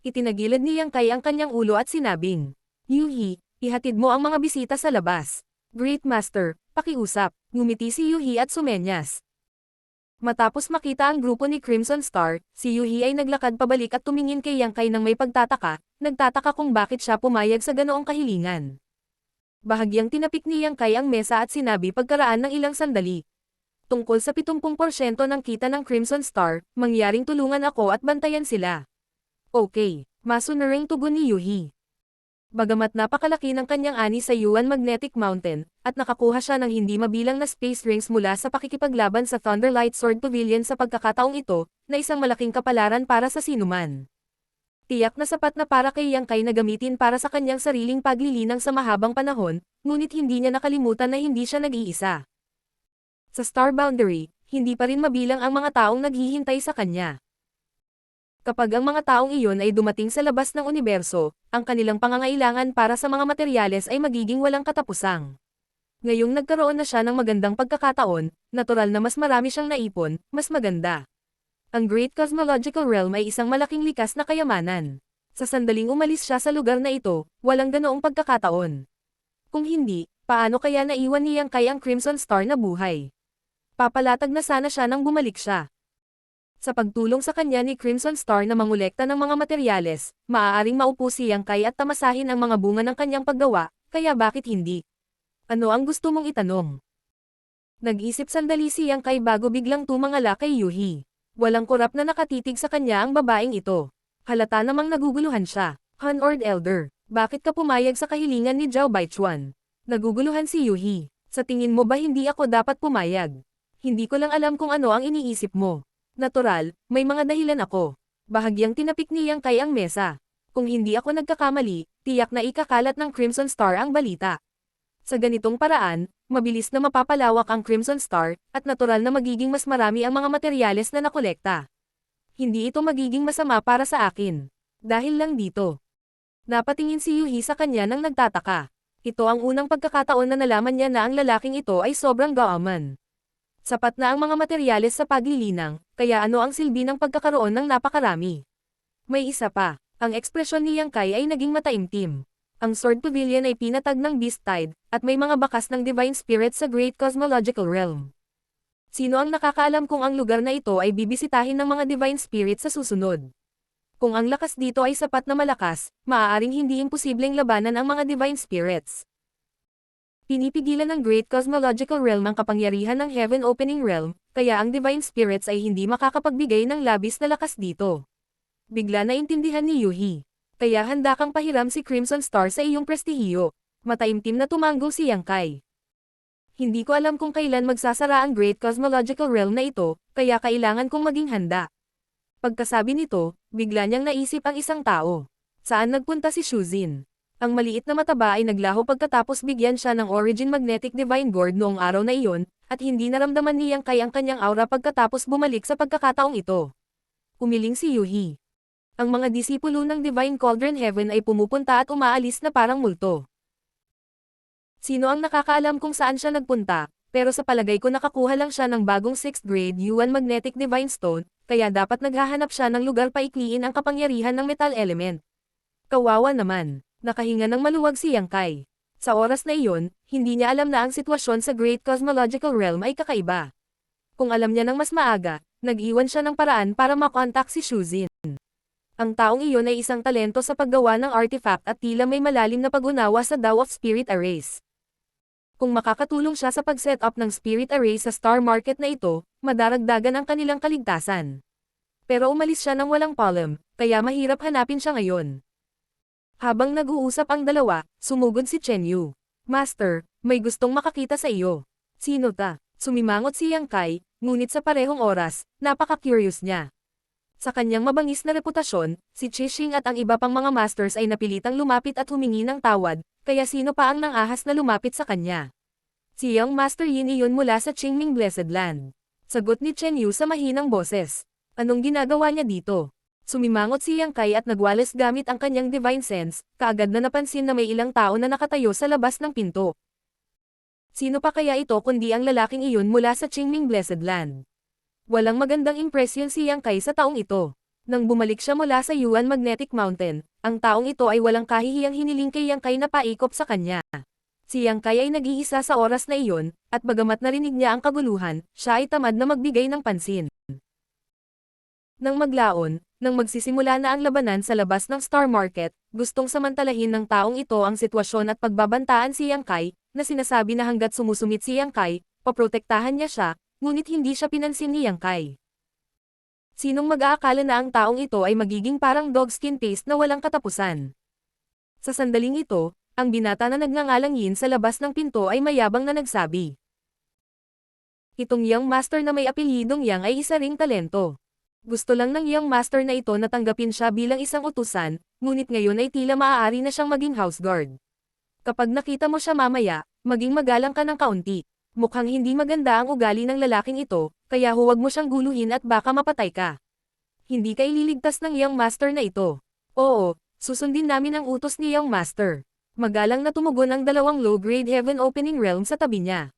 Speaker 1: Itinagilid ni Yang Kai ang kanyang ulo at sinabing, Yuhi, ihatid mo ang mga bisita sa labas. Great Master, pakiusap, ngumiti si Yuhi at sumenyas. Matapos makita ang grupo ni Crimson Star, si Yuhi ay naglakad pabalik at tumingin kay Yang Kai nang may nagtataka kung bakit siya pumayag sa ganoong kahilingan. Bahagyang tinapik ni Yang Kai ang mesa at sinabi pagkaraan ng ilang sandali. Tungkol sa 70% ng kita ng Crimson Star, mangyaring tulungan ako at bantayan sila. Okay, masunuring tugon ni Yuhi. Bagamat napakalaki ng kanyang ani sa Yuan Magnetic Mountain, at nakakuha siya ng hindi mabilang na space rings mula sa pakikipaglaban sa Thunderlight Sword Pavilion sa pagkakataong ito, na isang malaking kapalaran para sa sinuman. Tiyak na sapat na para kay Yang Kai na gamitin para sa kanyang sariling paglilinang sa mahabang panahon, ngunit hindi niya nakalimutan na hindi siya nag-iisa. Sa Star Boundary, hindi pa rin mabilang ang mga taong naghihintay sa kanya. Kapag ang mga taong iyon ay dumating sa labas ng universo, ang kanilang pangangailangan para sa mga materyales ay magiging walang katapusang. Ngayong nagkaroon na siya ng magandang pagkakataon, natural na mas marami siyang naipon, mas maganda. Ang Great Cosmological Realm ay isang malaking likas na kayamanan. Sa sandaling umalis siya sa lugar na ito, walang ganoong pagkakataon. Kung hindi, paano kaya naiwan ni Yang Kai ang Crimson Star na buhay? Papalatag na sana siya nang bumalik siya. Sa pagtulong sa kanya ni Crimson Star na mangolekta ng mga materyales, maaaring maupo si Yang Kai at tamasahin ang mga bunga ng kanyang paggawa, kaya bakit hindi? Ano ang gusto mong itanong? Nag-isip sandali si Yang Kai bago biglang tumangala kay Yuhi. Walang kurap na nakatitig sa kanya ang babaeng ito. Halata namang naguguluhan siya. Hunord Elder, bakit ka pumayag sa kahilingan ni Zhao Baichuan? Naguguluhan si Yuhi. Sa tingin mo ba hindi ako dapat pumayag? Hindi ko lang alam kung ano ang iniisip mo. Natural, may mga dahilan ako. Bahagyang tinapik ni Yang Kai ang mesa. Kung hindi ako nagkakamali, tiyak na ikakalat ng Crimson Star ang balita. Sa ganitong paraan, mabilis na mapapalawak ang Crimson Star, at natural na magiging mas marami ang mga materyales na nakolekta. Hindi ito magiging masama para sa akin. Dahil lang dito. Napatingin si Yuhi sa kanya nang nagtataka. Ito ang unang pagkakataon na nalaman niya na ang lalaking ito ay sobrang gaaman. Sapat na ang mga materyales sa paglilinang, kaya ano ang silbi ng pagkakaroon ng napakarami? May isa pa, ang ekspresyon ni Yang Kai ay naging mataimtim. Ang Sword Pavilion ay pinatag ng Beast Tide, at may mga bakas ng Divine Spirit sa Great Cosmological Realm. Sino ang nakakaalam kung ang lugar na ito ay bibisitahin ng mga Divine Spirit sa susunod? Kung ang lakas dito ay sapat na malakas, maaaring hindi imposibleng labanan ang mga Divine Spirits. Pinipigilan ng Great Cosmological Realm ang kapangyarihan ng Heaven Opening Realm, kaya ang Divine Spirits ay hindi makakapagbigay ng labis na lakas dito. Bigla na intindihan ni Yuhi. Kaya handa kang pahiram si Crimson Star sa iyong prestihiyo. Mataimtim na tumanggo si Yang Kai. Hindi ko alam kung kailan magsasara ang Great Cosmological Realm na ito, kaya kailangan kong maging handa. Pagkasabi nito, bigla niyang naisip ang isang tao. Saan nagpunta si Shuzin? Ang maliit na mataba ay naglaho pagkatapos bigyan siya ng Origin Magnetic Divine Gourd noong araw na iyon, at hindi naramdaman ni Yang Kai ang kanyang aura pagkatapos bumalik sa pagkakataong ito. Umiling si Yuhi. Ang mga disipulo ng Divine Cauldron Heaven ay pumupunta at umaalis na parang multo. Sino ang nakakaalam kung saan siya nagpunta, pero sa palagay ko nakakuha lang siya ng bagong 6th grade Yuan Magnetic Divine Stone, kaya dapat naghahanap siya ng lugar paikliin ang kapangyarihan ng metal element. Kawawa naman. Nakahinga ng maluwag si Yang Kai. Sa oras na iyon, hindi niya alam na ang sitwasyon sa Great Cosmological Realm ay kakaiba. Kung alam niya ng mas maaga, Nag-iwan siya ng paraan para makontak si Shuzin. Ang taong iyon ay isang talento sa paggawa ng artifact at tila may malalim na pag-unawa sa Tao of Spirit Arrays. Kung makakatulong siya sa pag-set up ng Spirit Array sa Star Market na ito, madaragdagan ang kanilang kaligtasan. Pero umalis siya ng walang palm, kaya mahirap hanapin siya ngayon. Habang nag-uusap ang dalawa, sumugod si Chen Yu. Master, may gustong makakita sa iyo. Sino ta? Sumimangot si Yang Kai, ngunit sa parehong oras, napaka-curious niya. Sa kanyang mabangis na reputasyon, si Chishing at ang iba pang mga masters ay napilitang lumapit at humingi ng tawad, kaya sino pa ang nangahas na lumapit sa kanya? Si Young Master Yin iyon mula sa Qingming Blessed Land. Sagot ni Chen Yu sa mahinang boses. Anong ginagawa niya dito? Sumimangot si Yang Kai at nagwalis gamit ang kanyang divine sense, kaagad na napansin na may ilang tao na nakatayo sa labas ng pinto. Sino pa kaya ito kundi ang lalaking iyon mula sa Qingming Blessed Land? Walang magandang impresyon si Yang Kai sa taong ito. Nang bumalik siya mula sa Yuan Magnetic Mountain, ang taong ito ay walang kahihiyang hiniling kay Yang Kai na paikop sa kanya. Si Yang Kai ay nag-iisa sa oras na iyon, at bagamat narinig niya ang kaguluhan, siya ay tamad na magbigay ng pansin. Nang maglaon, nang magsisimula na ang labanan sa labas ng Star Market, gustong samantalahin ng taong ito ang sitwasyon at pagbabantaan si Yang Kai, na sinasabi na hanggat sumusumit si Yang Kai, paprotektahan niya siya, ngunit hindi siya pinansin ni Yang Kai. Sinong mag-aakala na ang taong ito ay magiging parang dogskin paste na walang katapusan? Sa sandaling ito, ang binata na nagngangalang Yin sa labas ng pinto ay mayabang na nagsabi. Itong Young Master na may apelyidong Yang ay isa ring talento. Gusto lang ng Young Master na ito na tanggapin siya bilang isang utusan, ngunit ngayon ay tila maaari na siyang maging house guard. Kapag nakita mo siya mamaya, maging magalang ka ng kaunti. Mukhang hindi maganda ang ugali ng lalaking ito, kaya huwag mo siyang guluhin at baka mapatay ka. Hindi ka ililigtas ng Young Master na ito. Oo, susundin namin ang utos ni Young Master. Magalang na tumugon ang dalawang low-grade Heaven Opening Realm sa tabi niya.